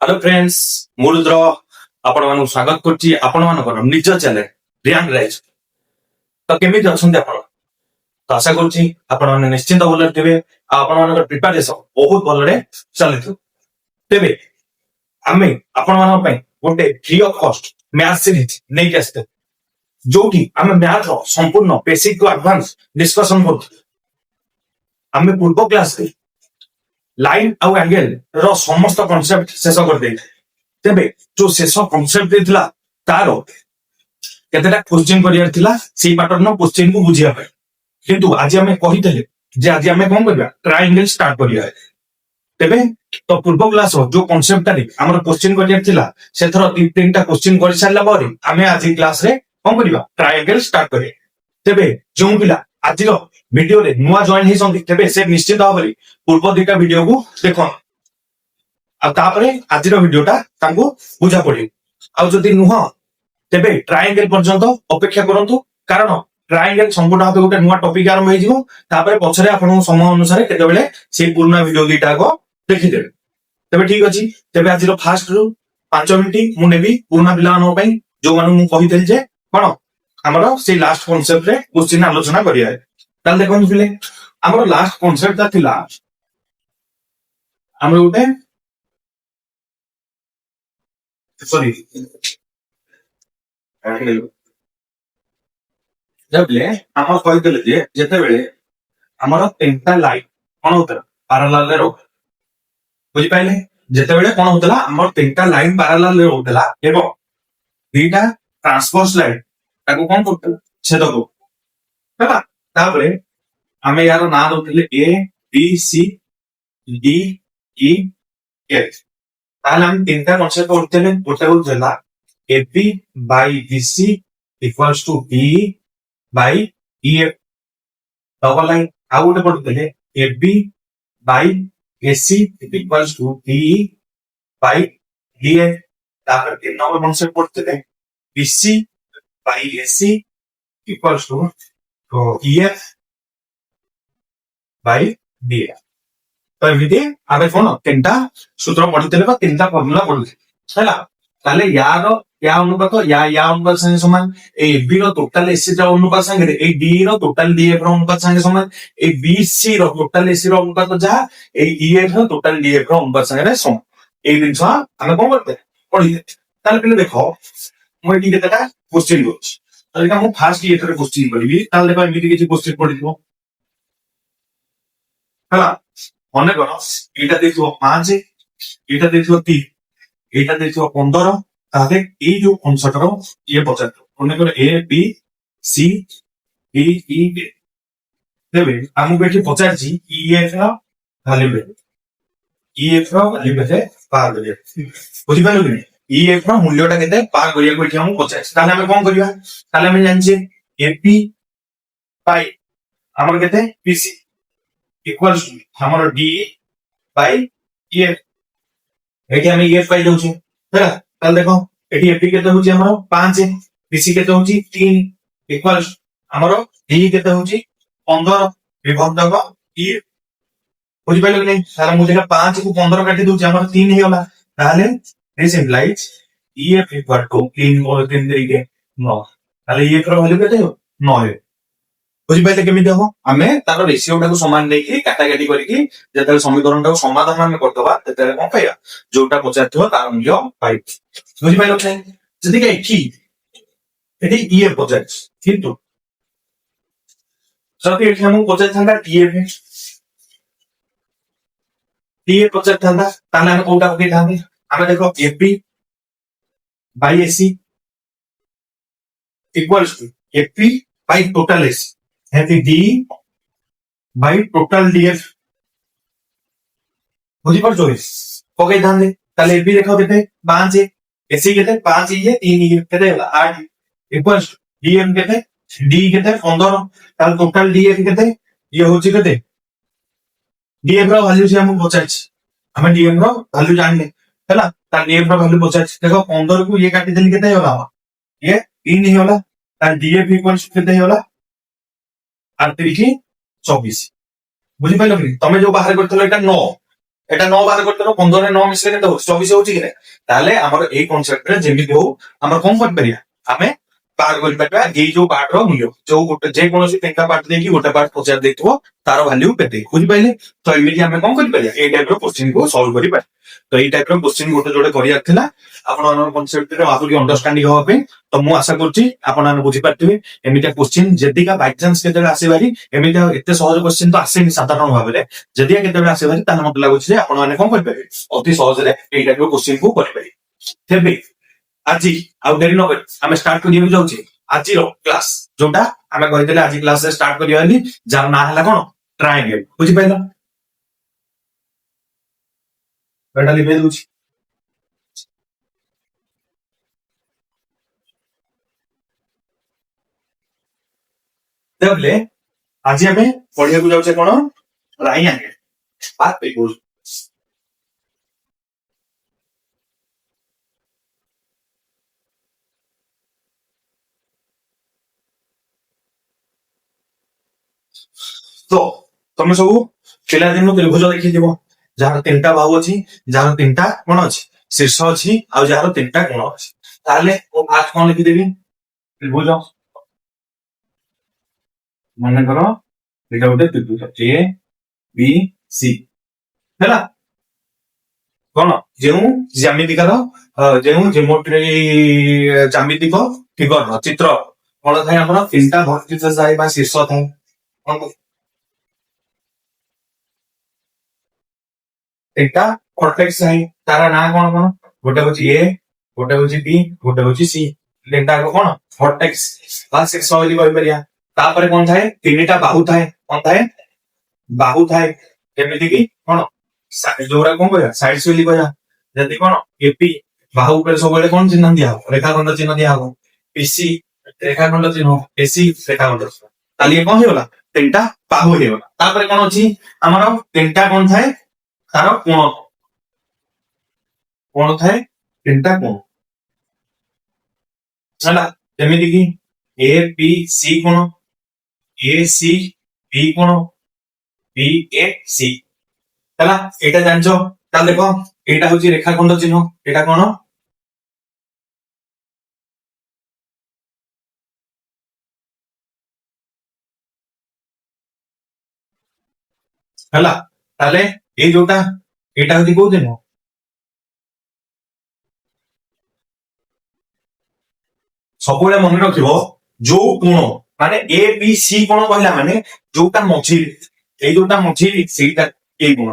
Hello friends मु रुद्र आपण मानक स्वागत करछि आपण मानकर निज चैनल रियान राइज। तो केमिति अछन्ते आपण तो आशा करछि आपण माने निश्चिंत भले थिबे आपण मानकर प्रिपरेशन बहुत भलरे चलिथु। तेबे आमे आपण मानक पय गोटे free of cost math series नै आस्ते जोटी आमे मैथ रो संपूर्ण बेसिक टू एडवांस डिस्कशन करथु। आमे पूर्व क्लास रे लाइन आउ एंगल रो समस्त कांसेप्ट शेष कर दे। तेबे जो शेष कांसेप्ट देथिला तारो केतेटा क्वेश्चन करियर थिला सेही पैटर्न क्वेश्चन को बुझिया पे, किंतु आज हमें कहितले जे आज हमें कोन करबा ट्रायंगल स्टार्ट करिया। तेबे तो पूर्व क्लास रो जो कांसेप्ट रे हमर क्वेश्चन करियर थिला सेथरो तीनटा क्वेश्चन कर सारला बारे हमें आज क्लास रे कोन करबा ट्रायंगल स्टार्ट करिया। तेबे जो पिला आज वीडियो रे नुआ जॉइन हे संति तेबे से निश्चित भाबरे पूर्व दुटा वीडियो को देखो आ तापरे आज रो वीडियोटा तांको बुझा पड़ी। आ जदि नुह तेबे ट्रायंगल पर्यंत अपेक्षा करंतु, कारण ट्रायंगल संपूर्ण भाबे गोटे नुआ टॉपिक आरंभ हे जिवो। तापरे पछरे आपन समय अनुसार केते बेले से पुराना वीडियो दुटा को देखि देबे। तेबे ठीक अछि। तेबे आज रो फास्ट रो 5 मिनिट मु नेबी पुराना पिला नो पई जो मानु मु कहितल जे कोन हमरो से लास्ट कांसेप्ट रे क्वेश्चन आलोचना करिया। ताल देखो फिले हमरो लास्ट कांसेप्ट ता थिला हमरो उठे सॉरी जबले हम कहितले जे जते बेले हमरो तीनटा लाइन कोन होतला पैरेलल रे रो बुझि पाइले। जते बेले कोन होतला हमर तीनटा लाइन पैरेलल रे होतला एवं दुटा ट्रांसवर्स लाइन ताको कोन करतला छेद को हैला। ताबरे हमें यार ना दोतले A B C D E F. ताहले हम तीनटा कांसेप्ट करतले गोटे होतला AB by BC equals to B by EF double line. आ गोटे पढतले AB by AC equals to B by DF. तापर तीन नंबर कांसेप्ट पढतले BC by AC equals to EF by DF. तो एमिति आबे कोन तीनटा सूत्र पढितले बा तीनटा फॉर्मूला पढितले हैला। ताले यार या अनुपात या अनुपात संगे समान ए बी रो टोटल एसी रो अनुपात संगे ए डी रो टोटल डीएफ रो अनुपात संगे समान ए बी सी रो टोटल एसी रो अनुपात जा ए ईएफ रो टोटल डीएफ रो अनुपात संगे समान। ए दिनसा हमें कोन करते पढि। ताले पहिले देखो मु एटी केतेटा क्वेश्चन होछ। ताले मु फर्स्ट ये थरे क्वेश्चन करबी। ताले देखो एमिति किछि क्वेश्चन पढिथो हैला। मने करो एटा देखो 5 एटा देखो 3 एटा देखो 15 ताले ए जो कॉन्सेप्ट रो ये पचातो मने करो A B C D E B. देबे हमु बेठी पचारची ईएफ रो वैल्यू बे ईएफ रो वैल्यू बे पार करिया बुझि पालो कि ईएफ रो मूल्यटा केते पार करिया को एठी हमु पचारची। ताले हम कोन करिया ताले हम जानचे एपी बाय हमर केते पीसी इक्वल्स टू हमर डी बाय ईएफ। एठी हम ईएफ पाइ दउची हैला। ताल देखो एठी एपी केते होची हमर 5 पीसी केते होची 3 इक्वल्स हमर डी केते होची 15 विभक्तक ईएफ। बुझि पाइलो कि नै। ताले मु जेका 5 को 15 काटी दउची हमर 3 हे होला। ताले this implies EF equal to 3 और 3 देके 9। ताले ईएफ रो वैल्यू केते हो 9 है। बुझि पाइले केमिति हो हमें तार रेशियोटा को समान देकी काटाकाटी करिकी जते समीकरणटा को समाधान हमें करतबा तते कोन पाइया जोटा पचारथियो तार मूल्य पाइ। बुझि पाइलो कि नै। जदि के एठी ईएफ पचारछि किंतु जदि एठी हम पचार थांदा टीएफ पचार थांदा ताले हम कोटा पके थांदे हमें देखो AP by AC equals to AP by total AC है डी बाय टोटल डीएफ। बुझि परछो पके थांदे ताले एपी देखो केते 5 एसी केते 5 ये 3 ये केते होला 8 इक्वल्स डीएफ केते डी केते 15 ताल टोटल डीएफ केते ये होची केते डीएफ रो वैल्यू से हम पचाछ हमें डीएफ रो वैल्यू जानने हैला। ता डीएफ रो वैल्यू पचाछ देखो 15 को ये काटी देली केते होला ये 3 ही होला। ता डीएफ इक्वल्स केते होला 8 3 24। बुझि पाइलो कि तमे जो बाहर करथलो एटा 9 এটা 9 বার করতে 15 9 মিশলে কেତେ হଉଛି 24 ହଉଛି କି ନାଇଁ ତାହେଲେ ଆମର ଏଇ କନସେପ୍ଟରେ ଯେମିତି ହଉ ଆମର କଣ କରିପାରିବା ଆମେ ବାହାର କରିପାରିବା ଏଇ ଯୋଉ ପାର୍ଟର ମୂଲ୍ୟ ଯୋଉ ଗୋଟେ ଯେକୌଣସି ତିନିଟା ପାର୍ଟ ଦେଇକି ଗୋଟେ ପାର୍ଟ ପଚାରି ଦେଇଥିବ ତାର ଭାଲ୍ୟୁ କେତେ ବୁଝିପାରିଲେ ତ ଏମିତି ଆମେ କଣ କରିପାରିବା ଏଇ ଟାଇପର କ୍ୱେଶ୍ଚିନ୍ କୁ ସଲ୍ଭ କରିପାରିବା ତ ଏଇ ଟାଇପର କ୍ୱେଶ୍ଚିନ୍ ଗୋଟେ ଯୋଡେ କରିବାର ଥିଲା ଆପଣଙ୍କର କନସେପ୍ଟରେ ଆହୁରି ଅଣ୍ଡରଷ୍ଟାଣ୍ଡିଂ ହବା ପାଇଁ ତ ମୁଁ ଆଶା କରୁଛି ଆପଣମାନେ ବୁଝିପାରିଥିବେ ଏମିତିଆ କ୍ୱେଶ୍ଚିନ୍ ଯେତିକା ବାଇଚାନ୍ସ କେତେବେଳେ ଆସିବାରି ଏମିତିଆ ଏତେ ସହଜ କ୍ୱେଶ୍ଚିନ୍ ତ ଆସେନି ସାଧାରଣ ଭାବରେ ଯଦିଆ କେତେବେଳେ ଆସିବାରି ତାହେଲେ ମତେ ଲାଗୁଛି ଯେ ଆପଣମାନେ କଣ କରିପାରିବେ ଅତି ସହଜରେ ଏଇ ଟାଇପର କ୍ୱେଶ୍ଚିନ୍ କୁ କରିପାରିବେ ତେବେ ଆଜି ଆଉ ଡେରି ନ କରି ଆମେ ଷ୍ଟାର୍ଟ କରିବାକୁ ଯାଉଛେ ଆଜିର କ୍ଲାସ ଯୋଉଟା ଆମେ କହିଥିଲେ ଆଜି କ୍ଲାସରେ ଷ୍ଟାର୍ଟ କରିବା ବୋଲି ଯାହାର ନାଁ ହେଲା କଣ ଟ୍ରାଏଙ୍ଗେଲ ବୁଝିପାରିଲ ଏଟା ଲିଭେଇ ଦଉଛି ତେବେ ଆଜି ଆମେ ପଢିବାକୁ ଯାଉଛେ କଣ ଟ୍ରାଇଆଙ୍ଗେଲ ବା ତ୍ରିଭୁଜ ତ ତମେ ସବୁ ପିଲାଦିନୁ ତ୍ରିଭୁଜ ଦେଖିଥିବ ଯାହାର ତିନିଟା ବାହୁ ଅଛି ଯାହାର ତିନିଟା କୋଣ ଅଛି ଶୀର୍ଷ ଅଛି ଆଉ ଯାହାର ତିନିଟା କୋଣ ଅଛି ତାହେଲେ ମୁଁ ଫାଷ୍ଟ କଣ ଲେଖିଦେବି ତ୍ରିଭୁଜ ମନେକର ଏଇଟା ଗୋଟେ ତ୍ରିଭୁଜ ଏ ବି ସି ହେଲା କଣ ଯେଉଁ ଜ୍ୟାମିତିକାର ଯେଉଁ ଜିଓମେଟ୍ରି ଜ୍ୟାମିତିକ ଫିଗରର ଚିତ୍ର କଣ ଥାଏ ଆମର ତିନିଟା ଭର୍ତ୍ତିତ ଥାଏ ବା ଶୀର୍ଷ ଥାଏ କଣ ତିନିଟା ଭର୍ଟେକ୍ସ ଥାଏ ତାର ନାଁ କଣ କଣ ଗୋଟେ ହଉଛି ଏ ଗୋଟେ ହଉଛି ବି ଗୋଟେ ହଉଛି ସି ତିନିଟା କଣ ଭର୍ଟେକ୍ସ ବା ଶୀର୍ଷ ବୋଲି କହିପାରିବା ତାପରେ କଣ ଥାଏ ତିନିଟା ବାହୁ ଥାଏ କଣ ଥାଏ ବାହୁ ଥାଏ ଯେମିତି କି କଣ ଯୋଉଗୁଡା କଣ କହିବା ସାଇଡ୍ସ ବୋଲି କହିବା ଯଦି କଣ ଏପି ବାହୁ ଉପରେ ସବୁବେଳେ କଣ ଚିହ୍ନ ଦିଆହବ ରେଖାଖଣ୍ଡ ଚିହ୍ନ ଦିଆହବ ପିସି ରେଖାଖଣ୍ଡ ଚିହ୍ନ ଏସି ରେଖାଖଣ୍ଡ ତାହେଲେ ଇଏ କଣ ହେଇଗଲା ତିନିଟା ବାହୁ ହେଇଗଲା ତାପରେ କଣ ଅଛି ଆମର ତିନିଟା କଣ ଥାଏ ତାର କୋଣ କୋଣ ଥାଏ ତିନିଟା କୋଣ ହେଲା ଯେମିତି କି ଏ ପି ସି କୋଣ ଏ ସି ବି କୋଣ বি এ সি ହେଲା ଏଇଟା ଜାଣିଛ ତାହେଲେ ଦେଖ ଏଇଟା ହଉଛି ରେଖାଖଣ୍ଡ ଚିହ୍ନ ଏଇଟା କଣ ହେଲା ତାହେଲେ ଏଇ ଯୋଉଟା ଏଇଟା ହଉଛି କୋଉ ଚିହ୍ନ ସବୁବେଳେ ମନେ ରଖିବ ଯୋଉ କୋଣ ମାନେ ଏ ବି ସି କୋଣ କହିଲା ମାନେ ଯୋଉଟା ମଝିରେ ଏଇ ଯୋଉଟା ମଝିରେ ସେଇଟା ଏଇ କୋଣ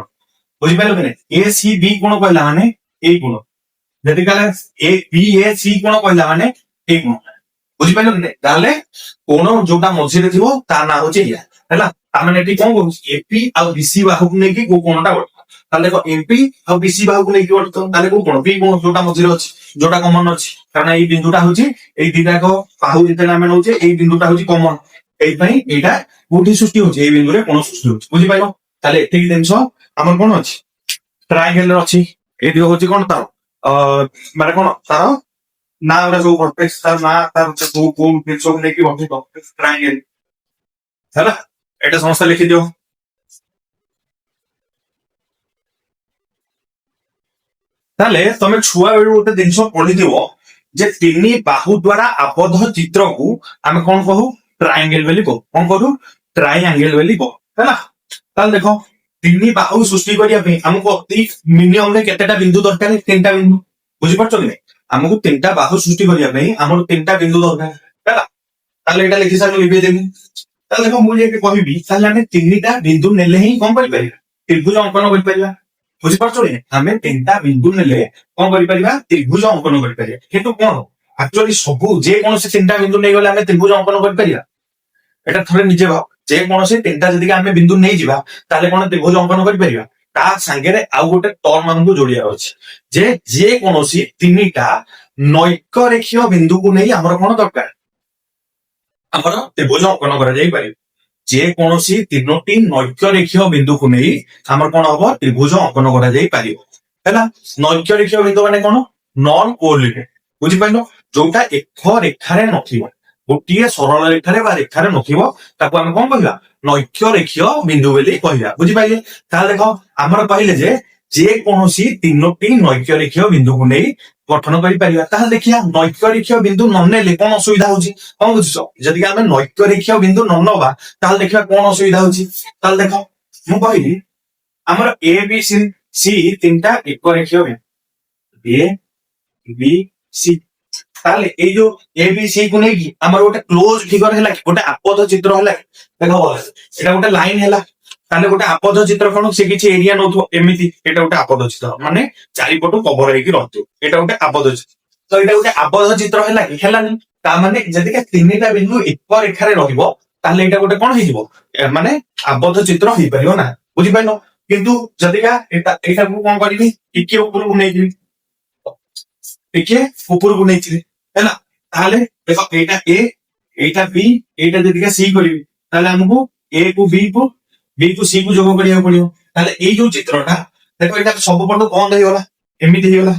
ବୁଝିପାରିଲ କି ନାଇଁ ଏ ସି ବି କୋଣ କହିଲା ମାନେ ଏଇ କୋଣ ଯଦି କାଳେ ଏ ବି ଏ ସି କୋଣ କହିଲା ମାନେ ଏଇ କୋଣ ବୁଝିପାରିଲ କି ନାଇଁ ତାହେଲେ କୋଣ ଯୋଉଟା ମଝିରେ ଥିବ ତା ନାଁ ହଉଛି ଏଇଆ ହେଲା ତାମାନେ ଏଠି କଣ କରୁଛି ଏପି ଆଉ ବିସି ବାହୁକୁ ନେଇକି କୋଉ କୋଣଟା ଗଢିବ ତାହେଲେ ଦେଖ ଏପି ଆଉ ବିସି ବାହୁକୁ ନେଇକି ଗଢିତ ତାହେଲେ କୋଉ କୋଣ ବି କୋଣ ଯୋଉଟା ମଝିରେ ଅଛି ଯୋଉଟା କମନ ଅଛି କାରଣ ଏଇ ବିନ୍ଦୁଟା ହଉଛି ଏଇ ଦିଟାକ ବାହୁ ଯେତେବେଳେ ଆମେ ନଉଛେ ଏଇ ବିନ୍ଦୁଟା ହଉଛି କମନ এইপাই এইটা কোটি সৃষ্টি হচ্ছে এই বিন্দুরে কোন সৃষ্টি হচ্ছে বুঝিপাইল তাহলে এতিকি জিনিস আমার কোন ଅଛି ট্রায়াঙ্গেল ଅଛି ଏଇଠି ହଉଛି କଣ ତାର ମାନେ କଣ ତାର ନା ଗୁଡା ସବୁ ଭର୍ଟେକ୍ସ ତାର ନା ତାର କୋଉ କୋଉ ଜିନିଷକୁ ନେଇକି ଗଠିତ ଟ୍ରାୟାଙ୍ଗେଲ ହେଲା ଏଇଟା ସମସ୍ତେ ଲେଖିଦିଅ ତାହେଲେ ତମେ ଛୁଆ ବେଳୁ ଗୋଟେ ଜିନିଷ ପଢିଥିବ ଯେ ତିନି ବାହୁ ଦ୍ଵାରା ଆବଦ୍ଧ ଚିତ୍ରକୁ ଆମେ କଣ କହୁ ଟ୍ରାୟାଙ୍ଗେଲ ବୋଲି କହୁ କଣ କରୁ ଟ୍ରାୟାଙ୍ଗେଲ ବୋଲି କହୁ ହେଲା ତାହେଲେ ଦେଖ ତିନି ବାହୁ ସୃଷ୍ଟି କରିବା ପାଇଁ ଆମକୁ ଅତି ମିନିମମରେ କେତେଟା ବିନ୍ଦୁ ଦରକାର ତିନିଟା ବିନ୍ଦୁ ବୁଝିପାରୁଛ କି ନାଇଁ ଆମକୁ ତିନିଟା ବାହୁ ସୃଷ୍ଟି କରିବା ପାଇଁ ଆମର ତିନିଟା ବିନ୍ଦୁ ଦରକାର ହେଲା ତାହେଲେ ଏଇଟା ଲେଖି ସାରିଲେ ଲିଭେଇ ଦେବି ତାହେଲେ ଦେଖ ମୁଁ ଯଦି କହିବି ତାହେଲେ ଆମେ ତିନିଟା ବିନ୍ଦୁ ନେଲେ ହିଁ କଣ କରିପାରିବା ତ୍ରିଭୁଜ ଅଙ୍କନ କରିପାରିବା ବୁଝିପାରୁଛ କି ଆମେ ତିନିଟା ବିନ୍ଦୁ ନେଲେ କଣ କରିପାରିବା ତ୍ରିଭୁଜ ଅଙ୍କନ କରିପାରିବା କିନ୍ତୁ କଣ ଆକ୍ଚୁଆଲି ସବୁ ଯେକୌଣସି ତିନିଟା ବିନ୍ଦୁ ନେଇଗଲେ ଆମେ ତ୍ରିଭୁଜ ଅଙ୍କନ କରିପାରିବା এটা ଥରେ ନିଜେ ଭାବ ଯେକୌଣସି ତିନିଟା ଯଦି ଆମେ ବିନ୍ଦୁ ନେଇଯିବା ତାହେଲେ କଣ ତ୍ରିଭୁଜ ଅଙ୍କନ କରିପାରିବା ତା ସାଙ୍ଗରେ ଆଉ ଗୋଟେ ଟର୍ମ ଆମକୁ ଯୋଡିବାର ଅଛି ଯେ ଯେକୌଣସି ତିନିଟା ନୈକ ରେଖୀୟ ବିନ୍ଦୁକୁ ନେଇ ଆମର କଣ ଦରକାର ଆମର ତ୍ରିଭୁଜ ଅଙ୍କନ କରାଯାଇପାରିବ ଯେକୌଣସି ତିନୋଟି ନୈକ ରେଖୀୟ ବିନ୍ଦୁକୁ ନେଇ ଆମର କଣ ହବ ତ୍ରିଭୁଜ ଅଙ୍କନ କରାଯାଇପାରିବ ହେଲା ନୈକ ରେଖୀୟ ବିନ୍ଦୁ ମାନେ କଣ ନନ୍ କୋରିଲେଟେଡ ବୁଝିପାରିଲ ଯୋଉଟା ଏକ ରେଖାରେ ନଥିବ ଗୋଟିଏ ସରଳ ରେଖାରେ ବା ରେଖାରେ ନଥିବ ତାକୁ ଆମେ କଣ କହିବା ନୈକ୍ୟ ରେଖୀୟ ବିନ୍ଦୁ ବୋଲି କହିବା ବୁଝିପାରିଲେ ତାହେଲେ ଦେଖ ଆମର କହିଲେ ଯେ ଯେକୌଣସି ତିନୋଟି ନୈକ୍ୟରେଖୀୟ ବିନ୍ଦୁକୁ ନେଇ ଗଠନ କରିପାରିବା। ତାହେଲେ ଦେଖିବା ନୈକ୍ୟରେଖୀୟ ବିନ୍ଦୁ ନ ନେଲେ କଣ ଅସୁବିଧା ହଉଛି, କଣ ବୁଝୁଛ? ଯଦି ଆମେ ନୈକ୍ୟରେଖୀୟ ବିନ୍ଦୁ ନ ନବା ତାହେଲେ ଦେଖିବା କଣ ଅସୁବିଧା ହଉଛି। ତାହେଲେ ଦେଖ ମୁଁ କହିଲି ଆମର ଏ ବି ସି ତିନିଟା ଏକରେଖୀୟ ବିନ୍ଦୁ ଏ ବି ସି। ତାହେଲେ ଏଇ ଯୋଉ ଏ ବି ସି କୁ ନେଇକି ଆମର ଗୋଟେ କ୍ଲୋଜ ଫିଗର ହେଲା କି, ଗୋଟେ ଆପଦ ଚିତ୍ର ହେଲା କି। ଦେଖ ଏଟା ଗୋଟେ ଲାଇନ ହେଲା, ତାହେଲେ ଗୋଟେ ଆପଦ ଚିତ୍ର କଣ, ସେ କିଛି ଏରିଆ ନଉଥିବ ଏମିତି, ଏଟା ଗୋଟେ ଆପଦ ଚିତ୍ର ମାନେ ଚାରିପଟୁ କଭର ହେଇକି ରହୁଥିବ, ଏଟା ଗୋଟେ ଆପଦ ଚିତ୍ର। ତ ଏଇଟା ଗୋଟେ ଆପଦ ଚିତ୍ର ହେଲା କି, ହେଲାନି। ତା ମାନେ ଯଦି ତିନିଟା ବିନ୍ଦୁ ଏକ ରେଖାରେ ରହିବ ତାହେଲେ ଏଇଟା ଗୋଟେ କଣ ହେଇଯିବ, ମାନେ ଆବଦ୍ଧ ଚିତ୍ର ହେଇପାରିବ ନା, ବୁଝିପାରିଲ। କିନ୍ତୁ ଯଦିକା ଏଇଟାକୁ କଣ କରିବି, ଟିକେ ଉପରକୁ ନେଇଯିବି, ଟିକେ ଉପରକୁ ନେଇଯିବି ହେଲା, ତାହେଲେ ଦେଖ ଏଇଟା ଏ, ଏଇଟା ବି, ଏଇଟା ଯଦି ସି କରିବି ତାହେଲେ ଆମକୁ ଏ କୁ ବି କୁ ସି କୁ ଯୋଗ କରିବାକୁ ପଡିବ। ତାହେଲେ ଏଇ ଯୋଉ ଚିତ୍ରଟା ଦେଖ, ଏଇଟା ସବୁ ପଟୁ ବନ୍ଦ ହେଇଗଲା, ଏମିତି ହେଇଗଲା,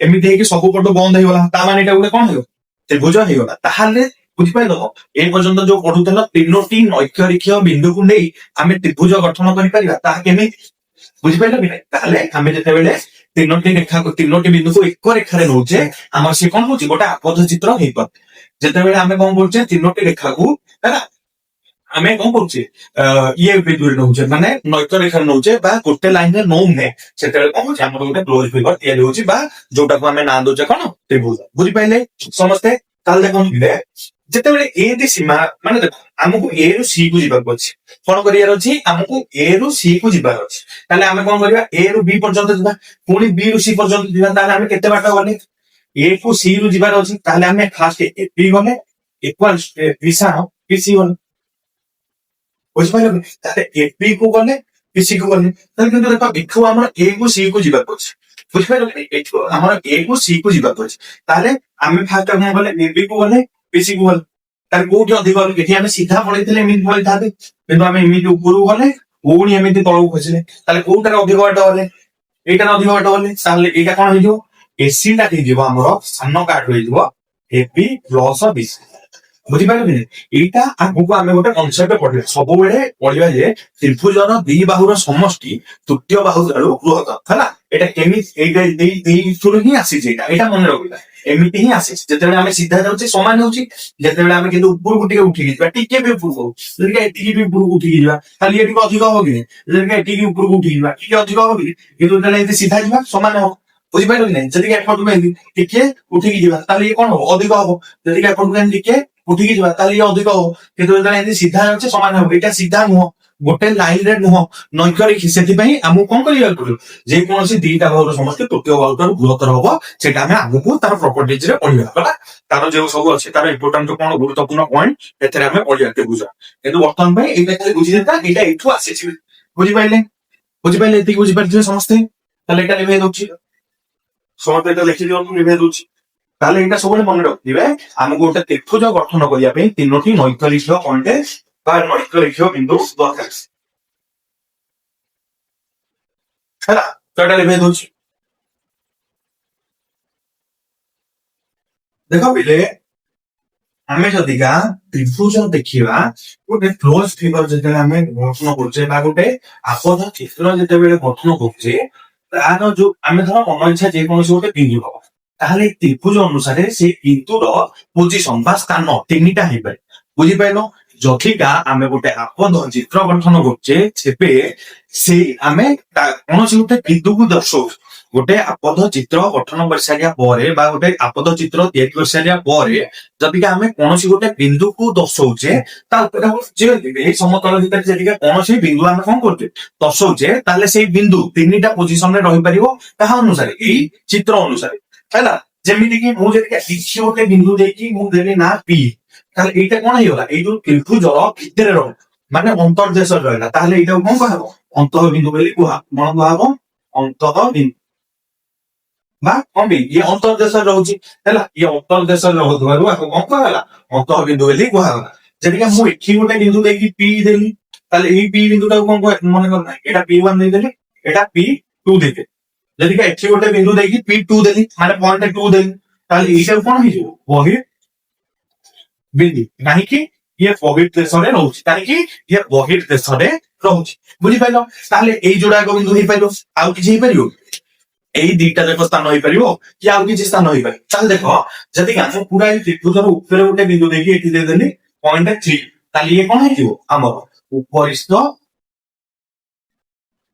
ଏମିତି ହେଇକି ସବୁ ପଟୁ ବନ୍ଦ ହେଇଗଲା, ତା ମାନେ ଏଇଟା ଗୋଟେ କଣ ହେଇଗଲା, ତ୍ରିଭୁଜ ହେଇଗଲା। ତାହେଲେ ବୁଝିପାରିଲ, ଏ ପର୍ଯ୍ୟନ୍ତ ଯୋଉ ପଢୁଥିଲ ତିନୋଟି ନୈକ୍ୟରେଖୀୟ ବିନ୍ଦୁକୁ ନେଇ ଆମେ ତ୍ରିଭୁଜ ଗଠନ କରିପାରିବା, ତାହା କେମିତି ବୁଝିପାରିଲ କି ନାହିଁ। ତାହେଲେ ଆମେ ଯେତେବେଳେ ତିନୋଟି ବିନ୍ଦୁକୁ ଏକ ରେଖାରେ ନଉଛେ ଆମର ସେ କଣ ହଉଛି, ଗୋଟେ ଆପଦ ଚିତ୍ର ହେଇପାରେ। ଯେତେବେଳେ ଆମେ କଣ କରୁଛେ, ତିନୋଟି ରେଖାକୁ ହେଲା ଆମେ କଣ କରୁଛେ, ଇଏ ବିନ୍ଦୁରେ ନଉଛେ, ମାନେ ନୈକ୍ୟ ରେଖାରେ ନଉଛେ ବା ଗୋଟେ ଲାଇନରେ ନଉନେ, ସେତେବେଳେ କଣ ହଉଛି, ଆମର ଗୋଟେ କ୍ଲୋଜ ଫିଗର ତିଆରି ହଉଛି, ବା ଯୋଉଟାକୁ ଆମେ ନାଁ ଦଉଛେ କଣ, ତ୍ରିଭୁଜ। ବୁଝିପାରିଲେ ସମସ୍ତେ। ତାହେଲେ ଦେଖନ୍ତୁ ଯେତେବେଳେ ଏ ଦି ସୀମା, ମାନେ ଦେଖ ଆମକୁ ଏ ରୁ ସି କୁ ଯିବାକୁ ଅଛି, କଣ କରିବାର ଅଛି, ଆମକୁ ଏ ରୁ ସି କୁ ଯିବାର ଅଛି। ତାହେଲେ ଆମେ କଣ କରିବା, ଏ ରୁ ବି ପର୍ଯ୍ୟନ୍ତ ଯିବା, ପୁଣି ବି ରୁ ସି ପର୍ଯ୍ୟନ୍ତ ଯିବା। ତାହେଲେ ଆମେ କେତେ ବାଟ ଗଲେ, ଏ କୁ ସି ରୁ ଯିବାର ଅଛି, ତାହେଲେ ଆମେ ଫାଷ୍ଟ ବି ଗଲେ, ଇକ୍ୱାଲ ବିଶାଣ ବି ସି ଗଲେ, ବୁଝିପାରିଲ। ତାହେଲେ ଏପି କୁ ଗଲେ ପିସି କୁ ଗଲେ, ତାହେଲେ କିନ୍ତୁ ଦେଖ ଏଠୁ ଆମର ଏ କୁ ସି କୁ ଯିବାକୁ ଅଛି, ବୁଝିପାରିଲ। ଏଠୁ ଆମର ଏ କୁ ସି କୁ ଯିବାକୁ ଅଛି, ତାହେଲେ ଆମେ ଫାଷ୍ଟ କଣ ଗଲେ, ଏବି କୁ ଗଲେ ପିସି କୁ ଗଲେ। ତାହେଲେ କୋଉଠି ଅଧିକ ଗଲେ, ଏଠି ଆମେ ସିଧା ପଳେଇଥିଲେ ଏମିତି ପଳେଇଥାନ୍ତେ, କିନ୍ତୁ ଆମେ ଏମିତି ଉପରକୁ ଗଲେ, ପୁଣି ଏମିତି ତଳକୁ ଖସିଲେ, ତାହେଲେ କୋଉଟାରେ ଅଧିକ ବାଟ ଗଲେ, ଏଇଟାରେ ଅଧିକ ବାଟ ଗଲେ। ତାହେଲେ ଏଇଟା କଣ ହେଇଯିବ, ଏସି ଟା ହେଇଯିବ ଆମର ସାନ କାଟ ହେଇଯିବ ଏବି ପ୍ଲସ ବିସି, ବୁଝିପାରିଲେ। ଏଇଟା ଆଗକୁ ଆମେ ଗୋଟେ କନସେପ୍ଟ ପଢିବା, ସବୁବେଳେ ପଢିବା ଯେ ତ୍ରିଭୁଜର ଦି ବାହୁର ସମଷ୍ଟି ତୃତୀୟ ବାହୁ ଠାରୁ ବୃହତ ହେଲା। ଏଇଟା କେମିତି, ଏଇଥିରୁ ହିଁ ଆସିଛି, ଏଇଟା ମନେ ରଖିବା, ଏମିତି ହିଁ ଆସିଛି। ଯେତେବେଳେ ଆମେ ସିଧା ଯାଉଛେ ସମାନ ହଉଛି, ଯେତେବେଳେ ଆମେ କିନ୍ତୁ ଉପରକୁ ଟିକେ ଉଠିକି ଯିବା, ଟିକେ ବି ଉପରକୁ ହଉ, ଯଦି ଏତିକି ବି ଉପରକୁ ଉଠିକି ଯିବା, ଖାଲି ଏଠିକି ଅଧିକ ହବ କି, ଯଦି ଏଠିକି ଉପରକୁ ଉଠିକି ଯିବା ଟିକେ ଅଧିକ ହବ କି, କିନ୍ତୁ ଯେତେବେଳେ ଏମିତି ସିଧା ଯିବା ସମାନ ହବ, ବୁଝିପାରିଲ କି ନାହିଁ। ଯଦି ଏପଟକୁ ଏମିତି ଟିକେ ଉଠିକି ଯିବା ତାହେଲେ ଇଏ କଣ ହବ, ଅଧିକ ହବ। ଯଦି ଏପଟକୁ ଏମିତି ଟିକେ ଉଠିକି ଯିବା ତାହେଲେ ଇଏ ଅଧିକ ହବ, କିନ୍ତୁ ଯେତେବେଳେ ଏମିତି ସିଧା ଯାଉଛି ସମାନ ହବ। ଏଇଟା ସିଧା ନୁହଁ, ଗୋଟେ ଲାଇନ ରେ ନୁହଁ, ନୈକ୍ୟରେଖୀ। ସେଥିପାଇଁ ଆମକୁ କଣ କରିବାକୁ ପଡିବ, ଯେକୌଣସି ଦିଟା ବାହୁର ସମସ୍ତେ ତୃତୀୟ ବାହୁ ଠାରୁ ବୃହତ୍ତର ହବ, ସେଇଟା ଆମେ ଆଗକୁ ତାର ପ୍ରପର୍ଟିଜ ରେ ପଢିବା ହେଲା। ତାର ଯୋଉ ସବୁ ଅଛି, ତାର ଇମ୍ପୋର୍ଟାଣ୍ଟ କଣ ଗୁରୁତ୍ୱପୂର୍ଣ୍ଣ ପଏଣ୍ଟ, ଏଥିରେ ଆମେ ପଢିବା ତ୍ରିଭୁଜ। କିନ୍ତୁ ବର୍ତ୍ତମାନ ପାଇଁ ଏଇଟା ଖାଲି ବୁଝିଦେବା, ଏଇଟା ଏଇଠୁ ଆସିଛି, ବୁଝିପାରିଲେ। ବୁଝିପାରିଲେ, ଏତିକି ବୁଝିପାରିଥିବେ ସମସ୍ତେ। ତାହେଲେ ଏଇଟା ଲିଭେଇ ଦଉଛି, ସମସ୍ତେ ଏଇଟା ଲେଖି ଦିଅନ୍ତୁ, ଲିଭେଇ ଦଉଛି। ତାହେଲେ ଏଇଟା ସବୁବେଳେ ମନେ ରଖିଥିବେ, ଆମକୁ ଗୋଟେ ତ୍ରିଭୁଜ ଗଠନ କରିବା ପାଇଁ ତିନୋଟି ନୈକ୍ୟରେଖୀୟ ପଏଣ୍ଟ ବା ନୈକ୍ୟରେଖୀୟ ବିନ୍ଦୁ ଦରକାର ହେଲା। ତ ଏଇଟା ଲିଭେଇ ଦଉଛି। ଦେଖ ପିଲେ, ଆମେ ଯଦିକା ତ୍ରିଭୁଜ ଦେଖିବା, ଗୋଟେ କ୍ଲୋଜ ଫିଗର ଯେତେବେଳେ ଆମେ ଗଠନ କରୁଛେ ବା ଗୋଟେ ଆପଦ ଚିତ୍ର ଯେତେବେଳେ ଗଠନ କରୁଛେ, ତାର ଯୋଉ ଆମେ ଧର ମନ ଇଚ୍ଛା ଯେକୌଣସି ଗୋଟେ ବିନ୍ଦୁ ହବ, ତାହେଲେ ତ୍ରିଭୁଜ ଅନୁସାରେ ସେ ବିନ୍ଦୁର ପୋଜିସନ ବା ସ୍ଥାନ ତିନିଟା ହେଇପାରେ, ବୁଝିପାରିଲ। ଯଦିକା ଆମେ ଗୋଟେ ଆପଦ ଚିତ୍ର ଗଠନ କରୁଛେ, ସେବେ ସେଇ ଆମେ କୌଣସି ଗୋଟେ ବିନ୍ଦୁକୁ ଦର୍ଶଉଛୁ, ଗୋଟେ ଆପଦ ଚିତ୍ର ଗଠନ କରିସାରିବା ପରେ ବା ଗୋଟେ ଆପଦ ଚିତ୍ର ତିଆରି କରିସାରିବା ପରେ ଯଦିକା ଆମେ କୌଣସି ଗୋଟେ ବିନ୍ଦୁକୁ ଦର୍ଶଉଛେ, ତା ଉପରେ ଏଇ ସମତଳ ଭିତରେ ଯଦିକା କୌଣସି ବିନ୍ଦୁ ଆମେ କଣ କରୁଛେ, ଦର୍ଶଉଛେ, ତାହେଲେ ସେଇ ବିନ୍ଦୁ ତିନିଟା ପୋଜିସନରେ ରହିପାରିବ, କାହା ଅନୁସାରେ, ଏଇ ଚିତ୍ର ଅନୁସାରେ ହେଲା। ଯେମିତି କି ମୁଁ ଯଦି କିଛି ଗୋଟେ ବିନ୍ଦୁ ଦେଇକି ମୁଁ ଦେଲି ନା ପି, ତାହେଲେ ଏଇଟା କଣ ହେଇଗଲା, ଏଇ ଯୋଉ ତ୍ରିଭୁଜର ଭିତରେ ରହିଲା, ମାନେ ଅନ୍ତର୍ଦେଶରେ ରହିଲା, ତାହେଲେ ଏଇଟାକୁ କଣ କୁହାହବ, ଅନ୍ତଃ ବିନ୍ଦୁ ବୋଲି କଣ କୁହାହବ, ଅନ୍ତଃ ବିନ୍ଦୁ ବା କଣ ବି ଇଏ ଅନ୍ତର୍ଦେଶରେ ରହୁଛି ହେଲା। ଇଏ ଅନ୍ତର୍ଦେଶରେ ରହୁଥିବାରୁ ଆକୁ କଣ କୁହାଗଲା, ଅନ୍ତଃ ବିନ୍ଦୁ ବୋଲି କୁହାଗଲା। ଯେତିକି ମୁଁ ଏଠି ଗୋଟେ ବିନ୍ଦୁ ଦେଇକି ପି ଦେଲି, ତାହେଲେ ଏଇ ପି ବିନ୍ଦୁଟାକୁ କଣ ମନେ କର, ଏଇଟା P1 ଦେଇଦେଲି, ଏଇଟା P2 ଦେଇଦେଲି। ଯଦି ଏଠି ଗୋଟେ ବିନ୍ଦୁ ଦେଇକି P2 ଦେଲି, ମାନେ ପଏଣ୍ଟ 2 ଦେଲି, ତାହେଲେ ଏଇଟାକୁ କଣ ହେଇଯିବ, ବହିର୍ ବିନ୍ଦୁ। କାହିଁକି, ଇଏ ବହିର୍ ଦେଶରେ ରହୁଛି, କାହିଁକି ଇଏ ବହିର୍ ଦେଶରେ ରହୁଛି। ବୁଝିପାରିଲ? ତାହେଲେ ଏଇ ଯୋଡ଼ାକ ବିନ୍ଦୁ ହେଇପାରିବ, ଆଉ କିଛି ହେଇପାରିବ? ଏଇ ଦିଟା ଯାକ ସ୍ଥାନ ହେଇପାରିବ କି ଆଉ କିଛି ସ୍ଥାନ ହେଇପାରିବ? ତାହେଲେ ଦେଖ, ଯଦି ଆମେ ପୁରା ଏଇ ତ୍ରିଭୁଜର ଉପରେ ଗୋଟେ ବିନ୍ଦୁ ଦେଇକି ଏଠି ଦେଇଦେଲି 0.3, ତାହେଲେ ଇଏ କଣ ହେଇଯିବ? ଆମର ଉପରିସ୍ଥ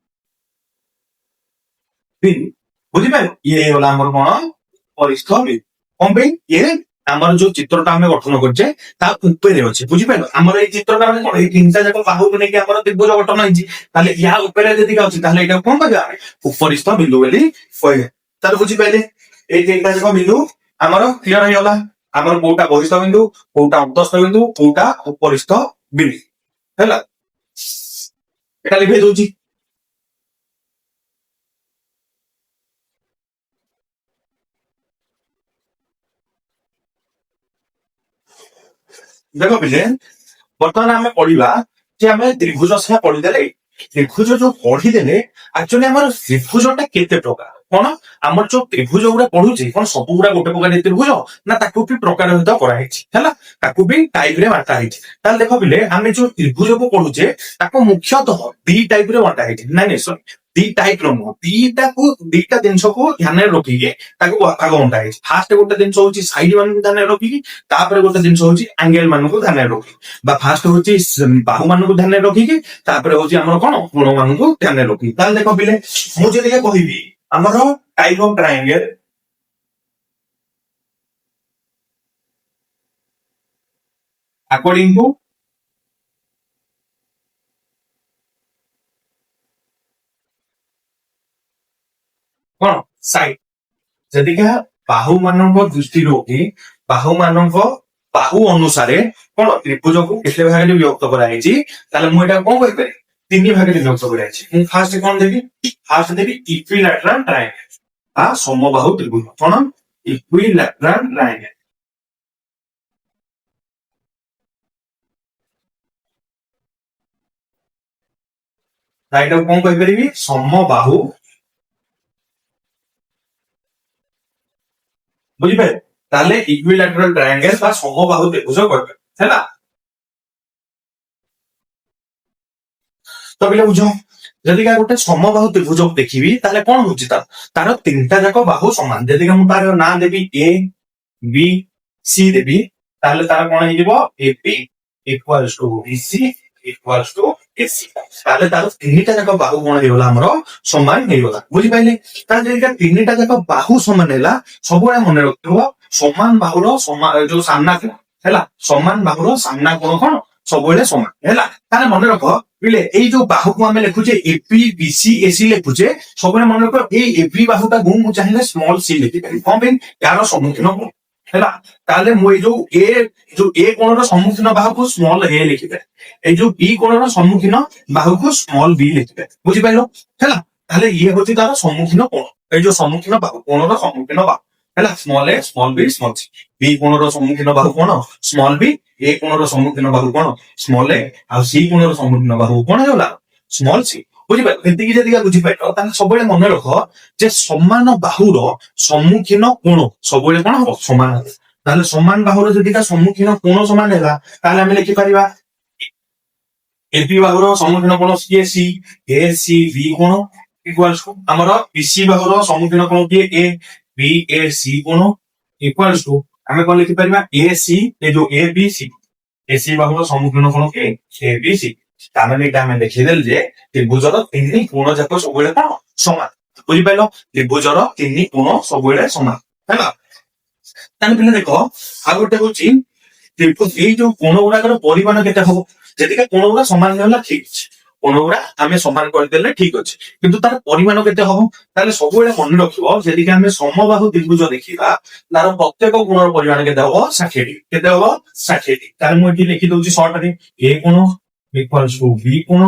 ବିନ୍ଦୁ। ବୁଝିପାରିଲ? ଇଏ ହେଇଗଲା ଆମର କଣ? ଉପରିସ୍ଥ ବିନ୍ଦୁ। କଣ ପାଇଁ? ଇଏ ଆମର ଯୋଉ ଚିତ୍ରଟା ଆମେ ଗଠନ କରୁଛେ ତା ଉପରେ ଅଛି। ବୁଝିପାରିଲ? ଆମର ଏଇ ଚିତ୍ରଟା ମାନେ କଣ? ଏଇ ତିନିଟା ଯାକ ବାହୁକୁ ନେଇକି ଆମର ତ୍ରିଭୁଜ ଗଠନ ହେଇଛି। ତାହେଲେ ୟା ଉପରେ ଯଦି ଅଛି ତାହେଲେ ଏଇଟା କଣ କହିବା? ଉପରିସ୍ଥ ବିନ୍ଦୁ ବୋଲି କହିବା। ତାହେଲେ ବୁଝିପାରିଲେ? ଏଇ ତିନିଟା ଯାକ ବିନ୍ଦୁ ଆମର କ୍ଲିୟର ହେଇଗଲା। ଆମର କୋଉଟା ବହିସ୍ଥ ବିନ୍ଦୁ, କୋଉଟା ଅନ୍ତସ୍ଥ ବିନ୍ଦୁ, କୋଉଟା ଉପରିସ୍ଥ ବିନ୍ଦୁ ହେଲା। ଏଟା ଲିଭେଇ ଦଉଛି। ଦେଖ ପିଲେ, ବର୍ତ୍ତମାନ ଆମେ ପଢିବା ଯେ ଆମେ ତ୍ରିଭୁଜ ସିନା ପଢିଦେଲେ, ତ୍ରିଭୁଜ ଯୋଉ ପଢିଦେଲେ ଆକ୍ଚୁଆଲି ଆମର ତ୍ରିଭୁଜଟା କେତେ ପ୍ରକାର? କଣ ଆମର ଯୋଉ ତ୍ରିଭୁଜ ଗୁଡା ପଢୁଛି କଣ ସବୁ ଗୁଡା ଗୋଟେ ପ୍ରକାର ତ୍ରିଭୁଜ? ନା ତାକୁ ବି ପ୍ରକାରଭେଦ କରାହେଇଛି ହେଲା, ତାକୁ ବି ଟାଇପରେ ବାଣ୍ଟା ହେଇଛି। ତାହେଲେ ଦେଖ ପିଲେ, ଆମେ ଯୋଉ ତ୍ରିଭୁଜକୁ ପଢୁଛେ ତାକୁ ମୁଖ୍ୟତଃ ଦି ଟାଇପରେ ବଣ୍ଟା ହେଇଛି। ନାଇଁ ନାଇଁ ସରି, ଦି ଟାଇପର ନୁହଁ, ଦିଟା ଜିନିଷକୁ ଧ୍ୟାନରେ ରଖିକି ତାକୁ ଭାଗ ବଣ୍ଟା ହେଇଛି। ଫାଷ୍ଟ ଗୋଟେ ଜିନିଷ ହଉଛି ସାଇଡ ମାନଙ୍କୁ ଧ୍ୟାନରେ ରଖିକି, ତାପରେ ଗୋଟେ ଜିନିଷ ହଉଛି ଆଙ୍ଗେଲ ମାନଙ୍କୁ ଧ୍ୟାନରେ ରଖିକି, ବା ଫାଷ୍ଟ ହଉଛି ବାହୁ ମାନଙ୍କୁ ଧ୍ୟାନରେ ରଖିକି, ତାପରେ ହଉଛି ଆମର କଣ କୋଣ ମାନଙ୍କୁ ଧ୍ୟାନରେ ରଖିକି। ତାହେଲେ ଦେଖ ପିଲେ, ମୁଁ ଯଦି କହିବି ଆମର ଟାଇପ ଅଫ ଟ୍ରାଇଙ୍ଗେଲ according to କଣ ସାଇଡ, ଯଦିକା ବାହୁ ମାନଙ୍କ ଦୃଷ୍ଟିରୁ କି ବାହୁ ମାନଙ୍କ ବାହୁ ଅନୁସାରେ କଣ ତ୍ରିଭୁଜକୁ କେତେ ଭାଗରେ ବିଭକ୍ତ କରାଯାଇଛି, ତାହେଲେ ମୁଁ ଏଟା କଣ କହିପାରିବି? ତିନି ଭାଗରେ ବିଭକ୍ତ କରାଯାଇଛି। ମୁଁ ଫାଷ୍ଟ କଣ ଦେବି? ଫାଷ୍ଟ ଦେବି ଇକ୍ୱିଲାଟରାଲ ଟ୍ରାଇଙ୍ଗେଲ ବା ସମବାହୁ ତ୍ରିଭୁଜ। କଣ? ଇକ୍ୱିଲାଟରାଲ ଟ୍ରାଇଙ୍ଗେଲ। ଏଇଟାକୁ କଣ କହିପାରିବି? ସମବାହୁ। ବୁଝିପାରିଲେ? ତାହେଲେ ଇକ୍ୱିଲାଟରାଲ ଟ୍ରାଇଙ୍ଗେଲ ବା ସମବାହୁ ତ୍ରିଭୁଜ କହିପାରିବେ ହେଲା। ତ ପିଲା ବୁଝ, ଯଦି ଗୋଟେ ସମବାହୁ ତ୍ରିଭୁଜ ଦେଖିବି ତାହେଲେ କଣ ହଉଛି? ତାର ତିନିଟା ଯାକ ବାହୁ ସମାନ। ଯଦି ମୁଁ ତାର ନାଁ ଦେବି ଏ ବି ସି ଦେବି, ତାହେଲେ ତାର କଣ ହେଇଯିବ? AP equals to BC equals to AC. ତାହେଲେ ତାର ତିନିଟା ଯାକ ବାହୁ କଣ ହେଇଗଲା? ଆମର ସମାନ ହେଇଗଲା। ବୁଝିପାରିଲେ? ତାହେଲେ ଯଦି ତିନିଟା ଯାକ ବାହୁ ସମାନ ହେଲା, ସବୁବେଳେ ମନେ ରଖିବ ସମାନ ବାହୁର ଯୋଉ ସାମ୍ନା କୋଣ ହେଲା, ସମାନ ବାହୁର ସାମ୍ନା କୋଣ କଣ ସବୁବେଳେ ସମାନ ହେଲା। ତାହେଲେ ମନେ ରଖ ପିଲେ, ଏଇ ଯୋଉ ବାହୁକୁ ଆମେ ଲେଖୁଛେ ଏପି ବିସି ଏସି ଲେଖୁଛେ, ସବୁବେଳେ ମନେ ରଖ ଏଇ ଏପି ବାହୁଟାକୁ ମୁଁ ଚାହିଁଲେ ସ୍ମଲ ସି ଲେଖିପାରିବି। କଣ ପାଇଁ? ଏହାର ସମ୍ମୁଖୀନ କୋଣ ହେଲା। ତାହେଲେ ମୁଁ ଏଇ ଯୋଉ ଏ କୋଣର ସମ୍ମୁଖୀନ ବାହୁକୁ ସ୍ମଲ ଏ ଲେଖିପାରିବି, ଏଇ ଯୋଉ ବି କୋଣର ସମ୍ମୁଖୀନ ବାହୁକୁ ସ୍ମଲ ବି ଲେଖିପାରିବି। ବୁଝିପାରିଲ ହେଲା? ତାହେଲେ ଇଏ ହଉଛି ତାର ସମ୍ମୁଖୀନ କୋଣ, ଏଇ ଯୋଉ ସମ୍ମୁଖୀନ ବାହୁ କୋଣର ସମ୍ମୁଖୀନ ବାହୁ ହେଲା, ସ୍ମଲ ଏ ସ୍ମଲ ବି ସ୍ମଲ ସି। ବି କୋଣର ସମ୍ମୁଖୀନ ବାହୁ କଣ? ସ୍ମଲ ବି। ଏ କୋଣର ସମ୍ମୁଖୀନ ବାହୁ କଣ? ସ୍ମଲ ଏ। ଆଉ ସି କୋଣର ସମ୍ମୁଖୀନ ବାହୁ କଣ ହେଇଗଲା? Small C. ବୁଝିପାରିଲ? ଏତିକି ଯଦି ବୁଝିପାରିଲ, ତାହେଲେ ସବୁବେଳେ ମନେ ରଖ ଯେ ସମାନ ବାହୁର ସମ୍ମୁଖୀନ କୋଣ ସବୁବେଳେ କଣ ହବ? ସମାନ ହବ। ତାହେଲେ ସମାନ ବାହୁର ଯଦି ତା ସମ୍ମୁଖୀନ କୋଣ ସମାନ ହେଲା, ତାହେଲେ ଆମେ ଲେଖିପାରିବା ଏପି ବାହୁର ସମ୍ମୁଖୀନ କୋଣ କିଏ? ସି। ଏ ସି ବି କୋଣ ଇକ୍ୱାଲ୍ସ ଟୁ ଆମର ବିସି ବାହୁର ସମ୍ମୁଖୀନ କୋଣ କିଏ? ଏ ବି ଏ ସି କୋଣ ଇକ୍ୱାଲ୍ସ ଟୁ ଆମେ କଣ ଲେଖିପାରିବା? ଏ ସି, ଏ ଯୋଉ ଏ ବି ସି, ଏସି ବାହୁର ସମ୍ମୁଖୀନ କୋଣ କିଏ? ଏ ବି ସି। ତାମାନେ ଏଇଟା ଆମେ ଦେଖିଦେଲେ ଯେ ତ୍ରିଭୁଜର ତିନି କୋଣ ଯାକ ସବୁବେଳେ କଣ ସମାନ। ବୁଝିପାରିଲ? ତ୍ରିଭୁଜର ତିନି କୋଣ ସବୁବେଳେ ସମାନ ହେଲା। ତାହେଲେ ପିଲା ଦେଖ, ଆଉ ଗୋଟେ ହଉଛି ଏଇ ଯୋଉ କୋଣ ଗୁଡାକର ପରିମାଣ କେତେ ହବ? ଯେତିକି କୋଣ ଗୁଡା ସମାନ ହେଲା ଠିକ ଅଛି, କୋଣ ଗୁଡା ଆମେ ସମାନ କରିଦେଲେ ଠିକ ଅଛି, କିନ୍ତୁ ତାର ପରିମାଣ କେତେ ହବ? ତାହେଲେ ସବୁବେଳେ ମନେ ରଖିବ, ଯଦି ଆମେ ସମବାହୁ ତ୍ରିଭୁଜ ଦେଖିବା, ତାର ପ୍ରତ୍ୟେକ କୋଣର ପରିମାଣ କେତେ ହବ? 60 ଡିଗ୍ରୀ। କେତେ ହବ? 60 ଡିଗ୍ରୀ। ତାହେଲେ ମୁଁ ଏଠି ଲେଖି ଦଉଛି ସର୍ଟରେ, ଏ କୋଣ ଇକ୍ୱାଲ୍ସ ଟୁ ବି କୋଣ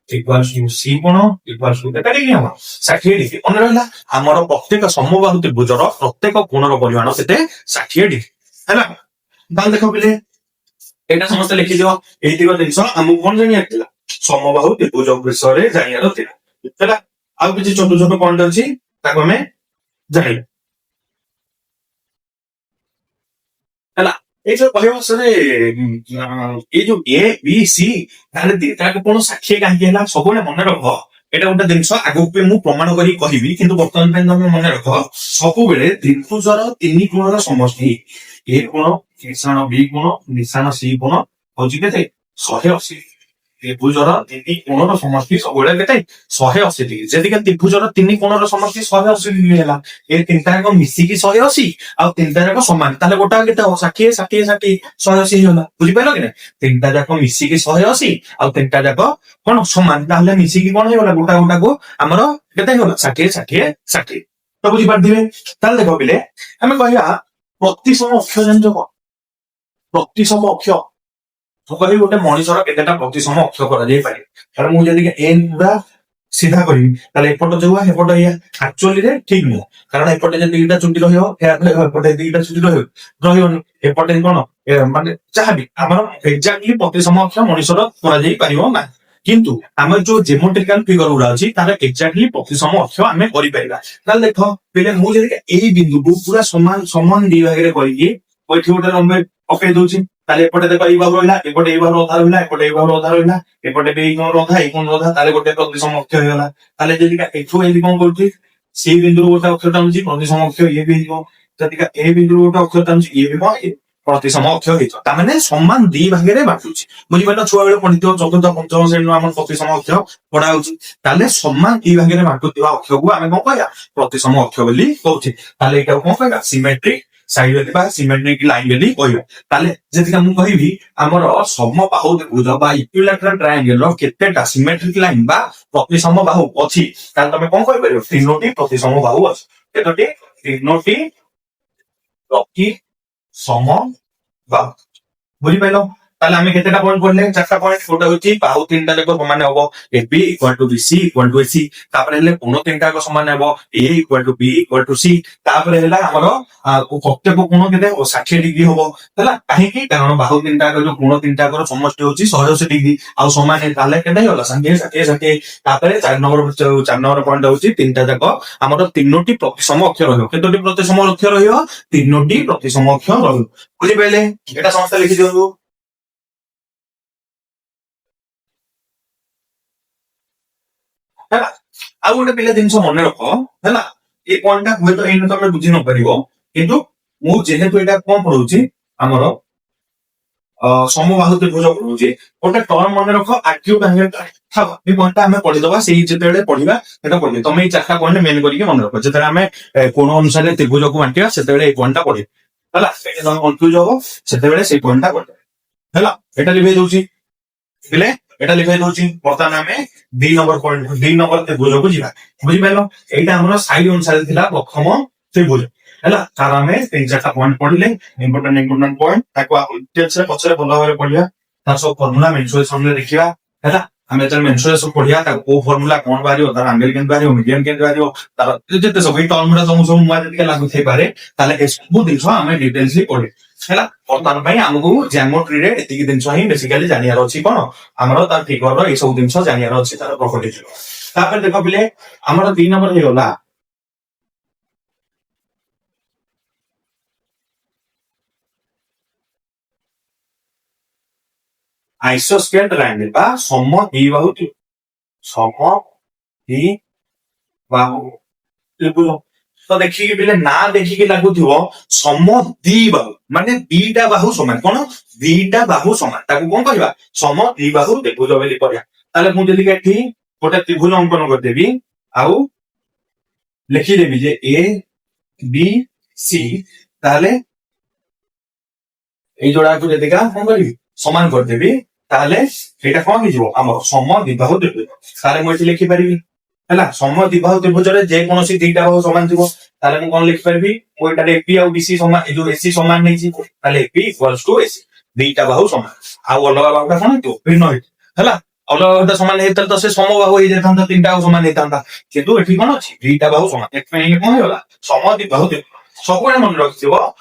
ଇକ୍ୱାଲ୍ସ ଟୁ ସି କୋଣ ଇକ୍ୱାଲ୍ସ ଟୁ କେତେ ଡିଗ୍ରୀ ହବ? 60 ଡିଗ୍ରୀ। ମନେ ରହିଲା, ଆମର ପ୍ରତ୍ୟେକ ସମବାହୁ ତ୍ରିଭୁଜର ପ୍ରତ୍ୟେକ କୋଣର ପରିମାଣ କେତେ? 60 ଡିଗ୍ରୀ ହେଲା। ତାହେଲେ ଦେଖ ପିଲେ, ଏଇଟା ସମସ୍ତେ ଲେଖିଦିଅ। ଏଇତିକ ଜିନିଷ ଆମକୁ କଣ ଜାଣିବାର ଥିଲା? ସମବାହୁ ତ୍ରିଭୁଜ ବିଷୟରେ ଜାଣିବାର ଥିଲା ହେଲା। ଆଉ କିଛି ଛୋଟ ଛୋଟ ପଏଣ୍ଟ ଅଛି, ତାକୁ ଆମେ ଜାଣିବା ହେଲା। ଏଇଟା କହିବ ସରେ ଏଇ ଯୋଉ ଏ ବି ସି ତାହେଲେ ଦିଟାକ କଣ ଷାଠିଏ କାହିଁକି ହେଲା ସବୁବେଳେ ମନେ ରଖ। ଏଇଟା ଗୋଟେ ଜିନିଷ ଆଗକୁ ବି ମୁଁ ପ୍ରମାଣ କରି କହିବି, କିନ୍ତୁ ବର୍ତ୍ତମାନ ପାଇଁ ତମେ ମନେ ରଖ ସବୁବେଳେ ତ୍ରିଭୁଜର ତିନି କୋଣର ସମଷ୍ଟି ଏ କୋଣ ମିଶାଣ ବି କୋଣ ମିଶାଣ ସି କୋଣ ହଉଛି କେତେ 180। ତ୍ରିଭୁଜର ତିନି କୋଣର ସମଷ୍ଟି ସବୁବେଳେ କେତେ 180 ଡିଗ୍ରୀ। ଯେତିକି ତ୍ରିଭୁଜର ତିନି କୋଣର ସମଷ୍ଟି 180 ଡିଗ୍ରୀ ହେଲା, ଏ ତିନିଟା ଯାକ ମିଶିକି 180 ଆଉ ତିନିଟା ଯାକ ସମାନ, ତାହେଲେ ଗୋଟା କେତେ ହବ 60 60 60 180 ହେଇଗଲା। ବୁଝିପାରିଲ କି ନା? ତିନିଟା ଯାକ ମିଶିକି 180 ଆଉ ତିନିଟା ଯାକ କଣ ସମାନ, ତାହେଲେ ମିଶିକି କଣ ହେଇଗଲା ଗୋଟା ଗୋଟାକୁ ଆମର କେତେ ହେଇଗଲା 60 60 60। ତ ବୁଝିପାରିଥିବେ। ତାହେଲେ ଦେଖ ପିଲେ ଆମେ କହିବା ପ୍ରତିସମ ଅକ୍ଷ ଜାଣିଛ କଣ? ପ୍ରତିସମ ଅକ୍ଷ ମୁଁ କହିବି ଗୋଟେ ମଣିଷର କେତେଟା ପ୍ରତିସମ ଅକ୍ଷ କରାଯାଇ ପାରେ। କାରଣ ମୁଁ ଯଦି ଏନ୍ ପୁରା ସିଧା କରିବି ତାହେଲେ ଏପଟ ଯୋଉ ଏପଟ ଏଇଆ ଆକ୍ଚୁଆଲିରେ ଠିକ ନୁହଁ। କାରଣ ଏପଟେ ଯଦି ଦିଟା ଚୁଟି ରହିବ ଏପଟେ ଦିଟା ଚୁଟି ରହିବନି। ଏପଟେ କଣ ମାନେ ଯାହାବି ଆମର ଏକ୍ଜାକ୍ଟଲି ପ୍ରତିସମ ଅକ୍ଷ ମଣିଷର କରାଯାଇ ପାରିବ ନା। କିନ୍ତୁ ଆମର ଯୋଉ ଜେମୋଟ୍ରିକାଲ ଫିଗର ଗୁଡା ଅଛି ତାର ଏକ୍ଜାକ୍ଟଲି ପ୍ରତିସମ ଅକ୍ଷ ଆମେ କରିପାରିବା। ତାହେଲେ ଦେଖ ପିଲେ ମୁଁ ଯଦି ଏଇ ବିନ୍ଦୁକୁ ପୁରା ସମାନ ସମାନ ଦି ଭାଗରେ କରିକି ଏଠି ଗୋଟେ ଲମ୍ବେ ପକେଇ ଦଉଛି, ତାହେଲେ ଏପଟେ ଦେଖ ଏଇ ଭାଗ ରହିଲା, ଏପଟେ ଏଇ ଭାଗ ଅଧା ରହିଲା, ଏପଟେ ଏଇ ଭାଗ ଅଧା ରହିଲା, ଏପଟେ ବି ଏଇ କୋଣ ଅଧା ଏଇ କୋଣ ଅଧା, ତାହେଲେ ଗୋଟେ ପ୍ରତିସମ ଅକ୍ଷ ହେଇଗଲା। ତାହେଲେ ଯଦି ଏଠୁ ଏମିତି କଣ କରୁଛି ସେଇ ବିନ୍ଦୁରୁ ଗୋଟେ ଅକ୍ଷ ଟାଣୁଛି ପ୍ରତିସମ ଅକ୍ଷ ଇଏ ବି ହେଇଯିବ। ଯଦି ଏ ବିନ୍ଦୁରୁ ଗୋଟେ ଅକ୍ଷ ଟାଣୁଛି ଇଏ ବି କଣ ପ୍ରତିସମ ଅକ୍ଷ ହେଇଯିବ। ତାମାନେ ସମାନ ଦି ଭାଗରେ ବାଟୁଛି। ବୁଝିପାରିଲ? ଛୁଆ ବେଳେ ପଢିଥିବ ଚତୁର୍ଥ ପଞ୍ଚମ ଶ୍ରେଣୀରୁ ଆମର ପ୍ରତିସମ ଅକ୍ଷ ପଢା ହଉଛି। ତାହେଲେ ସମାନ ଦି ଭାଗରେ ବାଟୁଥିବା ଅକ୍ଷକୁ ଆମେ କଣ କହିବା ପ୍ରତିସମ ଅକ୍ଷ ବୋଲି କହୁଛେ। ତାହେଲେ ଏଇଟାକୁ କଣ କହିବା ସିମେଟ୍ରିକ ସାଇଡ ବା ସିମେଟ୍ରିକ ଲାଇନ ବୋଲି କହିବା। ତାହେଲେ ଯଦି ମୁଁ କହିବି ଆମର ସମବାହୁ ତ୍ରିଭୁଜ ବା ଇକ୍ୱିଲାଟରାଲ ଟ୍ରାୟାଙ୍ଗେଲ ର କେତେଟା ସିମେଟ୍ରିକ ଲାଇନ ବା ପ୍ରତିସମ ବାହୁ ଅଛି, ତାହେଲେ ତମେ କଣ କହିପାରିବ? ତିନୋଟି ପ୍ରତିସମ ବାହୁ ଅଛି। କେତୋଟି? ତିନୋଟି ପ୍ରତିସମ ବାହୁ। ବୁଝିପାରିଲ? ତାହେଲେ ଆମେ କେତେଟା ପଏଣ୍ଟ ପଢିଲେ? ଚାରିଟା ପଏଣ୍ଟ। ଗୋଟେ ହଉଛି ବାହୁ ତିନିଟା ଯାକ ସମାନ ହବ A B equal to B C equal to AC. ତାପରେ ହେଲେ କୋଣ ତିନିଟା ଯାକ ସମାନ ହବ A equal to B equal to C. ତାପରେ ହେଲା ଆମର ପ୍ରତ୍ୟେକ କୋଣ କେତେ 60 ଡିଗ୍ରୀ ହବ। ହେଲା କାହିଁକି? କାରଣ ବାହୁ ତିନିଟା ଯୋଉ କୋଣ ତିନିଟା ସମଷ୍ଟି ହଉଛି 180 ଡିଗ୍ରୀ ଆଉ ସମାନ। ତାହେଲେ କେତେ ହେଇଗଲା 60 60 60। ତାପରେ ଚାରି ନମ୍ବର ପଏଣ୍ଟ ହଉଛି ତିନିଟା ଯାକ ଆମର ତିନୋଟି ପ୍ରତିସମ ଅକ୍ଷ ରହିବ। କେତୋଟି ପ୍ରତିସମ ଅକ୍ଷ ରହିବ? ତିନୋଟି ପ୍ରତିସମ ଅକ୍ଷ ରହିବ। ବୁଝିପାରିଲେ? ଏଟା ସମସ୍ତେ ଲେଖି ଦିଅନ୍ତୁ। ହେଲା ଆଉ ଗୋଟେ ପିଲା ଜିନିଷ ମନେ ରଖ। ହେଲା ଏ ପଏଣ୍ଟ ଟା ହୁଏତ ଏଇନେ ତମେ ବୁଝି ନ ପାରିବ, କିନ୍ତୁ ମୁଁ ଯେହେତୁ ଏଇଟା କଣ ପଢଉଛି ଆମର ସମବାହୁ ତ୍ରିଭୁଜ ପଢଉଛି, ଗୋଟେ ଟର୍ମ ମନେ ରଖ ଆକ୍ୟୁଟ ଆଙ୍ଗେଲ। ଏ ପଏଣ୍ଟ ଟା ଆମେ ପଢିଦବା ସେଇ ଯେତେବେଳେ ପଢିବା ସେଟା ପଢିବା। ତମେ ଏଇ ଚାରିଟା ପଏଣ୍ଟ ମେନ୍ କରିକି ମନେ ରଖ। ଯେତେବେଳେ ଆମେ କୋଣ ଅନୁସାରେ ତ୍ରିଭୁଜକୁ ବାଣ୍ଟିବା ସେତେବେଳେ ଏଇ ପଏଣ୍ଟ ଟା ପଢିବା। ହେଲା ତମେ କନଫ୍ୟୁଜ ହବ ସେତେବେଳେ ସେଇ ପଏଣ୍ଟ ଟା ପଢିବା। ହେଲା ଏଟା ଲିଭେଇ ଦଉଛି ପିଲେ, ଏଟା ଲିଭେଇ ଦଉଛି। ବର୍ତ୍ତମାନ ଆମେ 2 ନମ୍ବର ପଏଣ୍ଟ 2 ନମ୍ବର ତ୍ରିଭୁଜକୁ ଯିବା। ବୁଝିପାରିଲ? ଏଇଟା ଆମର ସାଇଡ ଅନୁସାରେ ଥିଲା ପ୍ରଥମ ତ୍ରିଭୁଜ। ହେଲା ତାର ଆମେ 3-4ଟା ପଏଣ୍ଟ ପଢିଲେ ଇମ୍ପୋର୍ଟାଣ୍ଟ ପଏଣ୍ଟ। ତାକୁ ଡିଟେଲ୍ସରେ ପଛରେ ଭଲ ଭାବରେ ପଢିବା। ତାର ସବୁ ଫର୍ମୁଲା ମେନ୍ସୁରେସନରେ ଦେଖିବା। ହେଲା ଆମେ ଯେତେବେଳେ ମେନ୍ସୁରେସନ ପଢିବା ତାକୁ କୋଉ ଫର୍ମୁଲା କଣ ବାହାରିବ, ତାର ଆଙ୍ଗେଲ କେମିତି ବାହାରିବ, ମିଡିଆନ କେମିତି ବାହାରିବ, ତାର ଯେତେ ସବୁ ଏଇ ଟର୍ମ ଗୁଡା ତମକୁ ସବୁ ନୂଆ ଯେତିକି ଲାଗୁଥାଇପାରେ, ତାହେଲେ ଏସବୁ ଜିନିଷ ଆମେ ଡିଟେଲ୍ସଲି ପଢିବା। ହେଲା ବର୍ତ୍ତମାନ ପାଇଁ ଆମକୁ ଜ୍ୟାମୋଟ୍ରିରେ ଏତିକି ଜିନିଷ ହିଁ ବେସିକାଲି ଜାଣିବାର ଅଛି। କଣ ଆମର ତାର ଫିଗରର ଏଇ ସବୁ ଜିନିଷ ଜାଣିବାର ଅଛି, ତାର ପ୍ରପର୍ଟିଜ। ତାପରେ ଦେଖ ପିଲେ ଆମର 2 ନମ୍ବର ହେଇଗଲା ଆଇସୋସ୍କେଲ ଟ୍ରାୟାଙ୍ଗେଲ ବା ସମଦ୍ୱିବାହୁ ତ୍ରିଭୁଜ। ତ ଦେଖିକି ପିଲେ ନା ଦେଖିକି ଲାଗୁଥିବ ସମଦ୍ୱିବାହୁ ମାନେ ଦିଟା ବାହୁ ସମାନ। କଣ? ଦିଟା ବାହୁ ସମାନ, ତାକୁ କଣ କହିବା? ସମଦ୍ୱିବାହୁ ତ୍ରିଭୁଜ ବୋଲି କହିବା। ତାହେଲେ ମୁଁ ଯଦି ଏଠି ଗୋଟେ ତ୍ରିଭୁଜ ଅଙ୍କନ କରିଦେବି ଆଉ ଲେଖିଦେବି ଯେ ଏ ବି ସି, ତାହେଲେ ଏଇ ଯୋଡାକୁ ଯେତିକା କଣ କରିବି ସମାନ କରିଦେବି, ତାହେଲେ ସେଇଟା କଣ ହେଇଯିବ ଆମର ସମଦ୍ୱିବାହୁ ତ୍ରିଭୁଜ। ତାହେଲେ ମୁଁ ଏଠି ଲେଖିପାରିବି। ହେଲା ସମଦ୍ୱିବାହୁ ତ୍ରିଭୁଜରେ ଯେକୌଣସି ଦିଟା ବାହୁ ସମାନ ଥିବ, ତାହେଲେ ମୁଁ କଣ ଲେଖିପାରିବି? ମୁଁ ଏଠାରେ ଏପି ଆଉ ବିସି ସମାନ, ଏ ଯୋଉ ଏସି ସମାନ ନେଇଛି, ତାହେଲେ ଏପି ଇକ୍ୱାଲ୍ସ ଟୁ ଏସି। ଦିଟା ବାହୁ ସମାନ ଆଉ ଅଲଗା ବାହୁଟା କଣ ହେଇଥିବ? ଭିନ୍ନ ହେଇଥିବ। ହେଲା ଅଲଗା ବାହୁଟା ସମାନ ହେଇଥାନ୍ତା ତ ସେ ସମବାହୁ ହେଇଯାଇଥାନ୍ତା, ତିନିଟା ବାହୁ ସମାନ ହେଇଥାନ୍ତା। କିନ୍ତୁ ଏଠି କଣ ଅଛି? ଦିଟା ବାହୁ ସମାନ। ଏଥିପାଇଁ କଣ ହେଇଗଲା ସମଦ୍ୱିବାହୁ ତ୍ରିଭୁଜ। ସବୁବେଳେ ମନେ ରଖିଥିବ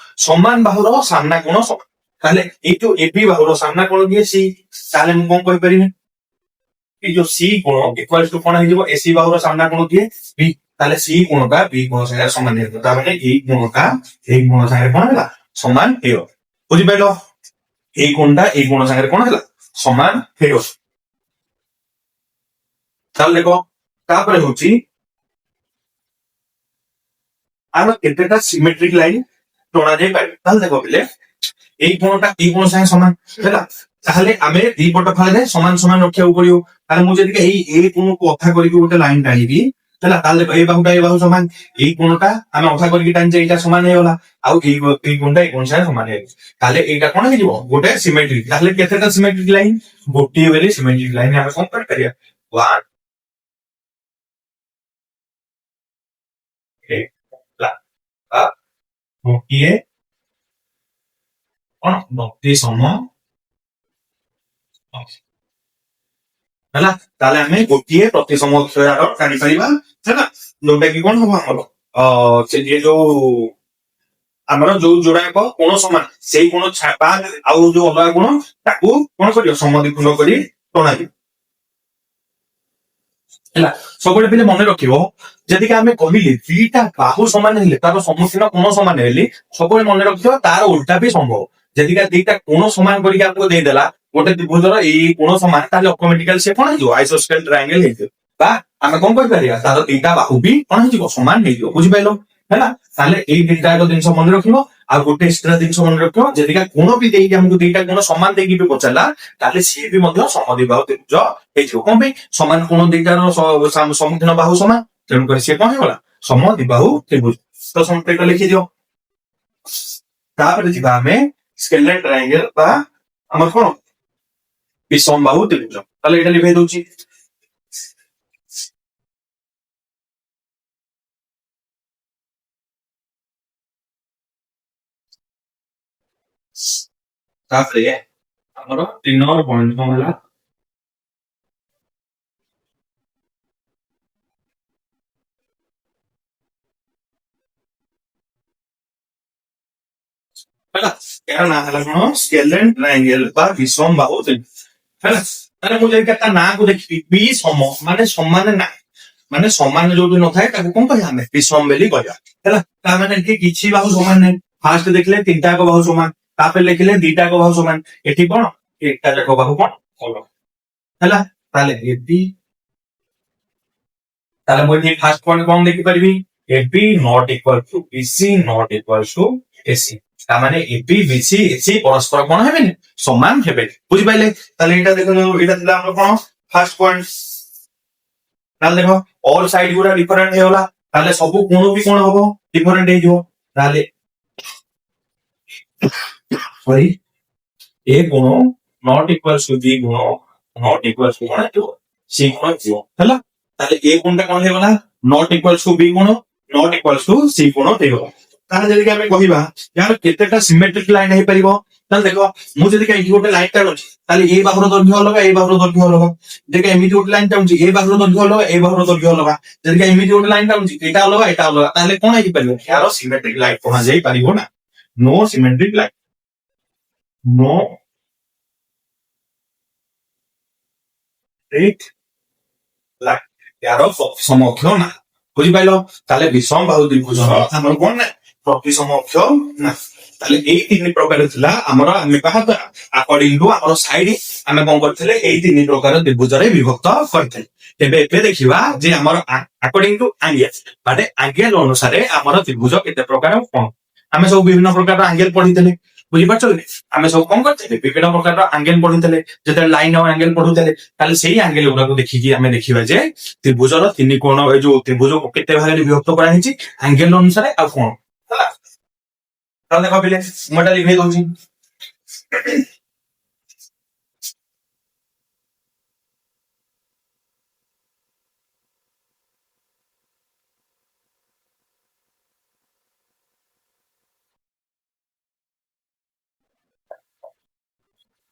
ସମାନ ବାହୁର ସାମ୍ନା କୋଣ ସମାନ। ତାହେଲେ ଏଇ ଯୋଉ এবି ବାହୁର ସାମ୍ନା କୋଣ ଦିଏ ସି, ତାହେଲେ ମୁଁ କଣ କହିପାରିବି? ଏଇ ଯୋଉ ସି କୋଣ ଇକ୍ୱାଲ୍ସ ଟୁ କଣ ହେଇଯିବ? ଏସି ବାହୁର ସାମ୍ନା କୋଣ ଦିଏ ବି, ତାହେଲେ ସି କୋଣଟା ବି କୋଣ ସାଙ୍ଗରେ ସମାନ ହେଇଯିବ। ତାମାନେ ଏଇ କୋଣଟା ଏଇ କୋଣ ସାଙ୍ଗରେ କଣ ହେଲା? ସମାନ ହେଇଗଲା। ବୁଝିପାରିଲ ଏଇ କୋଣଟା ଏଇ କୋଣ ସାଙ୍ଗରେ କଣ ହେଲା ସମାନ ହେଇଗଲା। ତାହେଲେ ଦେଖ ତାପରେ ହଉଛି ଆମେ କେତେଟା ସିମେଟ୍ରିକ ଲାଇନ ଟଣା ଯାଇ ପାରିବ। ତାହେଲେ ଦେଖ ପିଲେ ଏଇ କୋଣଟା ଏଇ କୋଣ ସାଙ୍ଗେ ସମାନ ହେଲା। ତାହେଲେ ଆମେ ଦି ପଟ ଫାଳରେ ସମାନ ସମାନ ରଖିବାକୁ ପଡିବ। ତାହେଲେ ମୁଁ ଯଦି ଏଇ କୋଣକୁ ଅଧା କରିକି ଗୋଟେ ଲାଇନ ଟାଣିବି ହେଲା, ତାହେଲେ ଏଇ ବାହୁଟା ଏଇ ବାହୁ ସମାନ, ଏଇ କୋଣଟା ଆମେ ଅଧା କରିକି ଟାଣିଛେ ଏଇଟା ସମାନ ହେଇଗଲା, ଆଉ ଏଇ କୋଣଟା ଏଇ କୋଣ ସାଙ୍ଗେ ସମାନ ହେଇଗଲା। ତାହେଲେ ଏଇଟା କଣ ହେଇଯିବ ଗୋଟେ ସିମେଟ୍ରିକ। ତାହେଲେ କେତେଟା ସିମେଟ୍ରିକ ଲାଇନ? ଗୋଟିଏ ବୋଲି ସିମେଟ୍ରିକ ଲାଇନ ଆମେ କଣ କରିପାରିବା ୱାନ୍ ଗୋଟିଏ କଣ ଭକ୍ତି ସମ ହେଲା। ତାହେଲେ ଆମେ ଗୋଟିଏ ପ୍ରତି ସମକ୍ଷର ଜାଣିପାରିବା ହେଲା, ଯୋଉଟା କି କଣ ହବ ଆମର ସେ ଯୋଉ ଆମର ଯୋଉ ଯୋଡ଼ାକ କୋଣ ସମାନ ସେଇ କୋଣ ବାଦ ଆଉ ଯୋଉ ଅଲଗା କୋଣ ତାକୁ କଣ କରିବ ସମଦ୍ୱିଖଣ୍ଡ କରି ଟଣାଯିବ ହେଲା। ସବୁବେଳେ ପିଲେ ମନେ ରଖିବ ଯଦି ଆମେ କହିଲେ ଦିଟା ବାହୁ ସମାନ ହେଲେ ତାର ସମ୍ମୁଖୀନ କୋଣ ସମାନ ହେଲେ ସବୁବେଳେ ମନେ ରଖିବ ତାର ଉଲ୍ଟା ବି ସମ୍ଭବ। ଯଦି ଦିଟା କୋଣ ସମାନ କରିକି ଆମକୁ ଦେଇଦେଲା ଗୋଟେ ତ୍ରିଭୁଜର ଏଇ କୋଣ ସମାନ, ତାହେଲେ ଅଟୋମେଟିକାଲି ସେ କଣ ହେଇଯିବ ଆଇସୋସ୍କେଲ ଟ୍ରାଆଙ୍ଗେଲ ହେଇଯିବ। ବା ଆମେ କଣ କରିପାରିବା ତାର ଦିଟା ବାହୁ ବି କଣ ହେଇଯିବ ସମାନ ହେଇଯିବ। ବୁଝିପାରିଲ ହେଲା। ତାହେଲେ ଏଇ ଦିଟା ଜିନିଷ ମନେ ରଖିବ। ଆଉ ଗୋଟେ ଏକ୍ସଟ୍ରା ଜିନିଷ ମନେ ରଖିବ, ଯଦି କୋଣ ବି ଦେଇକି ଆମକୁ ଦିଟା କୋଣ ସମାନ ଦେଇକି ବି ପଚାରିଲା ତାହେଲେ ସିଏ ବି ମଧ୍ୟ ସମଦ୍ୱିବାହୁ ତ୍ରିଭୁଜ ହେଇଯିବ। କଣ ପାଇଁ? ସମାନ କୋଣ ଦିଟାର ସମ୍ମୁଖୀନ ବାହୁ ସମାନ, ତେଣୁକରି ସିଏ କଣ ହେଇଗଲା ସମଦ୍ୱିବାହୁ ତ୍ରିଭୁଜ। ତ ସଂକ୍ଷେପ ଲେଖିଦିଅ। ତାପରେ ଯିବା ଆମେ ସ୍କେଲେନ ଟ୍ରାଆଙ୍ଗେଲ ବା ଆମର କଣ ବିଷମବାହୁ ତ୍ରିଭୁଜ। ତାହେଲେ ଏଇଟା ଲିଭେଇ ଦଉଛି। ତାପରେ ଆମର 3 ନମ୍ବର ପଏଣ୍ଟ କଣ ହେଲା? ହେଲା ଏହାର ନାଁ ହେଲା କଣ ସ୍କେଲେନ ଟ୍ରାଆଙ୍ଗେଲ ବା ବିଷମବାହୁ ତ୍ରିଭୁଜ ହେଲା। ତାହେଲେ ମୁଁ ଯଦି ତା ନାଁକୁ ଦେଖିବି ବିଷମ ମାନେ ସମାନ ନା, ମାନେ ସମାନ ଯୋଉଠି ନଥାଏ ତାକୁ କଣ କହିବା ଆମେ ବିଷମ ବୋଲି କହିବା ହେଲା। ତା ମାନେ ଏଠି କିଛି ବାହୁ ସମାନ ନାହିଁ। ଫାଷ୍ଟ ଦେଖିଲେ ତିନିଟା ଯାକ ବାହୁ ସମାନ, ତାପରେ ଲେଖିଲେ ଦିଟା ଯାକ ବାହୁ ସମାନ, ଏଠି କଣ ଏକା ଯାକ ବାହୁ କଣ ଅଲଗା ହେଲା। ତାହେଲେ ଏବି ତାହେଲେ ମୁଁ ଏଠି ଫାଷ୍ଟ ପଏଣ୍ଟ କଣ ଦେଖିପାରିବି AB not equal to BC not equal to AC. ତାମାନେ এবି ବିସି ଏସି ପରସ୍ପର କଣ ହେବେନି ସମାନ ହେବେ। ବୁଝିପାରିଲେ? ତାହେଲେ ଏଇଟା ଦେଖନ୍ତୁ ଏଇଟା ଥିଲା ଆମର କଣ ଫାଷ୍ଟ ପଏଣ୍ଟ। ତାହେଲେ ଦେଖ ଅଲ ସାଇଡ ଗୁରା ଡିଫରେଣ୍ଟ ହେଇଗଲା, ତାହେଲେ ସବୁ କୋଣ ବି କଣ ହବ ଡିଫରେଣ୍ଟ ହେଇଯିବ। ତାହେଲେ ସରି ଏ ଗୁଣ ନଟ୍ ଇକ୍ୱାଲ ଟୁ ବି ଗୁଣ ନଟ୍ ଇକ୍ୱାଲ ଟୁ କଣ ହେଇଯିବ ସି ଗୁଣ ହେଇଯିବ ହେଲା। ତାହେଲେ ଏ ଗୁଣଟା କଣ ହେଇଗଲା ନଟ୍ ଇକ୍ୱାଲ ଟୁ ବି ଗୁଣ ନଟ୍ ଇକ୍ୱାଲ ଟୁ ସି ଗୁଣ ହେଇଗଲା। ତାହେଲେ ଯଦି ଆମେ କହିବା ଯାହାର କେତେଟା ସିମେଟ୍ରିକ ଲାଇନ ହେଇପାରିବ, ତାହେଲେ ଦେଖ ମୁଁ ଯଦି ଏଇଠି ଗୋଟେ ଲାଇନ ଟାଣୁଛି ତାହେଲେ ଏ ବାହୁର ଦୈର୍ଘ୍ୟ ଅଲଗା ଏ ବାହୁର ଦୈର୍ଘ୍ୟ ଅଲଗା। ଯଦି ଏମିତି ଗୋଟେ ଲାଇନ ଟାଣୁଛି ଏ ବାହୁର ଦୈର୍ଘ୍ୟ ଅଲଗା ଏ ବାହୁର ଦୈର୍ଘ୍ୟ ଅଲଗା। ଯଦି ଏମିତି ଗୋଟେ ଲାଇନ ଟାଣୁଛି ଏଇଟା ଅଲଗା ଏଇଟା ଅଲଗା, ତାହେଲେ କଣ ହେଇପାରିବ ଏହାର ସିମେଟ୍ରିକ ଲାଇନ କୁହାଯାଇ ପାରିବ ନା। No symmetric line, no line ଏହାର ସମକ୍ଷ ନା। ବୁଝିପାରିଲ? ତାହେଲେ ବିଷମ ବାହୁ ତ୍ରିଭୁଜର ଆମର କଣ ନା ପ୍ରତି ସମକ୍ଷ ନା। ତାହେଲେ ଏଇ ତିନି ପ୍ରକାର ଥିଲା ଆମର, ଆମେ କାହା ଦ୍ୱାରା ଆକର୍ଡିଂ ଟୁ ଆମର ସାଇଡ ଆମେ କଣ କରିଥିଲେ ଏଇ ତିନି ପ୍ରକାର ତ୍ରିଭୁଜରେ ବିଭକ୍ତ କରିଥିଲେ। ଏବେ ଏବେ ଦେଖିବା ଯେ ଆମର ଆକର୍ଡିଂ ଟୁ ଆଙ୍ଗେଲ ମାନେ ଆଙ୍ଗେଲ ଅନୁସାରେ ଆମର ତ୍ରିଭୁଜ କେତେ ପ୍ରକାର କଣ। ଆମେ ସବୁ ବିଭିନ୍ନ ପ୍ରକାର ଆଙ୍ଗେଲ ପଢିଥିଲେ। ବୁଝିପାରୁଛ କି? ଆମେ ସବୁ କଣ କରିଥିଲେ ବିଭିନ୍ନ ପ୍ରକାର ଆଙ୍ଗେଲ ପଢିଥିଲେ ଯେତେବେଳେ ଲାଇନ ଆଉ ଆଙ୍ଗେଲ ପଢୁଥିଲେ। ତାହେଲେ ସେଇ ଆଙ୍ଗେଲ ଗୁଡାକୁ ଦେଖିକି ଆମେ ଦେଖିବା ଯେ ତ୍ରିଭୁଜର ତିନି କୋଣ ଏଇ ଯୋଉ ତ୍ରିଭୁଜକୁ କେତେ ଭାଗରେ ବିଭକ୍ତ କରାହେଇଛି ଆଙ୍ଗେଲ ଅନୁସାରେ ଆଉ କଣ ହେଲା। ତାହେଲେ ଦେଖ ପିଲେ ମୁଁ ଏଟା ଲିଭେଇ ଦଉଛି।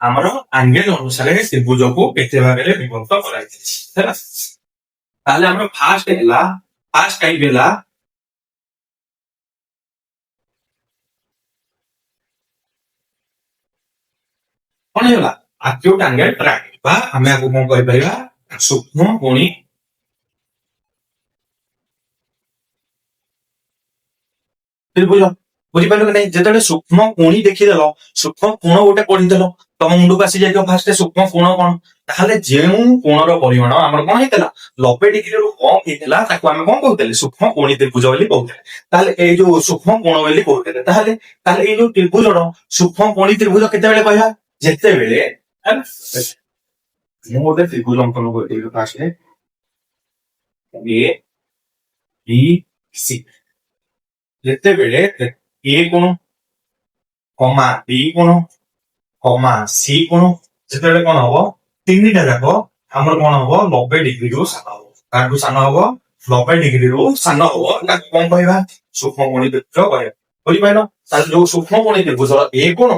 ଆମର ଆଙ୍ଗେଲ ଅନୁସାରେ ତ୍ରିଭୁଜକୁ କେତେ ଭାଗରେ ବିଭକ୍ତ କରାଯାଇଛି ହେଲା। ତାହେଲେ ଆମର ଫାଷ୍ଟ ଟାଇପ ହେଲା କଣ ହେଇଗଲା ଆକ୍ୟୁଟ ଆଙ୍ଗେଲ ଟ୍ରାଆଙ୍ଗେଲ ବା ଆମେ ଆକୁ କଣ କହିପାରିବା ସୂକ୍ଷ୍ମ କୋଣୀ ତ୍ରିଭୁଜ। ବୁଝିପାରିଲ କି ନାଇଁ? ଯେତେବେଳେ ସୂକ୍ଷ୍ମ କୋଣି ଦେଖିଦେଲ, ସୂକ୍ଷ୍ମ କୋଣ ଗୋଟେ ପଢିଦେଲ, ତମ ମୁଣ୍ଡକୁ ଆସି ଯାଇଥିବ ଫାଷ୍ଟ ସୂକ୍ଷ୍ମ କୋଣ କଣ। ତାହେଲେ ଯେଉଁ କୋଣର ପରିମାଣ ଆମର କଣ ହେଇଥିଲା 90 ଡିଗ୍ରୀରୁ କମ ହେଇଥିଲା ତାକୁ ଆମେ କଣ କହୁଥିଲେ ସୂକ୍ଷ୍ମ କୋଣୀ ତ୍ରିଭୁଜ ବୋଲି କହୁଥିଲେ। ତାହେଲେ ଏଇ ଯୋଉ ସୂକ୍ଷ୍ମ କୋଣ ବୋଲି କହୁଥିଲେ। ତାହେଲେ ତାହେଲେ ଏଇ ଯୋଉ ତ୍ରିଭୁଜର ସୂକ୍ଷ୍ମ କୋଣୀ ତ୍ରିଭୁଜ କେତେବେଳେ କହିବା? ଯେତେବେଳେ ମୁଁ ଗୋଟେ ତ୍ରିଭୁଜ ଅଙ୍କନ କରିଦେବି ଫାଷ୍ଟ ଏ ବି ସି। ଯେତେବେଳେ ଏ କୋଣ କମା ବି କୋଣ କମା ସି କୋଣ ଯେତେବେଳେ କଣ ହବ ତିନିଟା ଯାକ ଆମର କଣ ହବ 90 ଡିଗ୍ରୀରୁ ସାନ ହବ। କାହାଠୁ ସାନ ହବ? 90 ଡିଗ୍ରୀରୁ ସାନ ହବ। ତାକୁ କଣ କହିବା? ସୂକ୍ଷ୍ମ କୋଣୀ ତ୍ରିଭୁଜ କହିବା। ବୁଝିପାରିଲ? ତାହେଲେ ଯୋଉ ସୂକ୍ଷ୍ମ କୋଣୀ ତ୍ରିଭୁଜ ଏ କୋଣ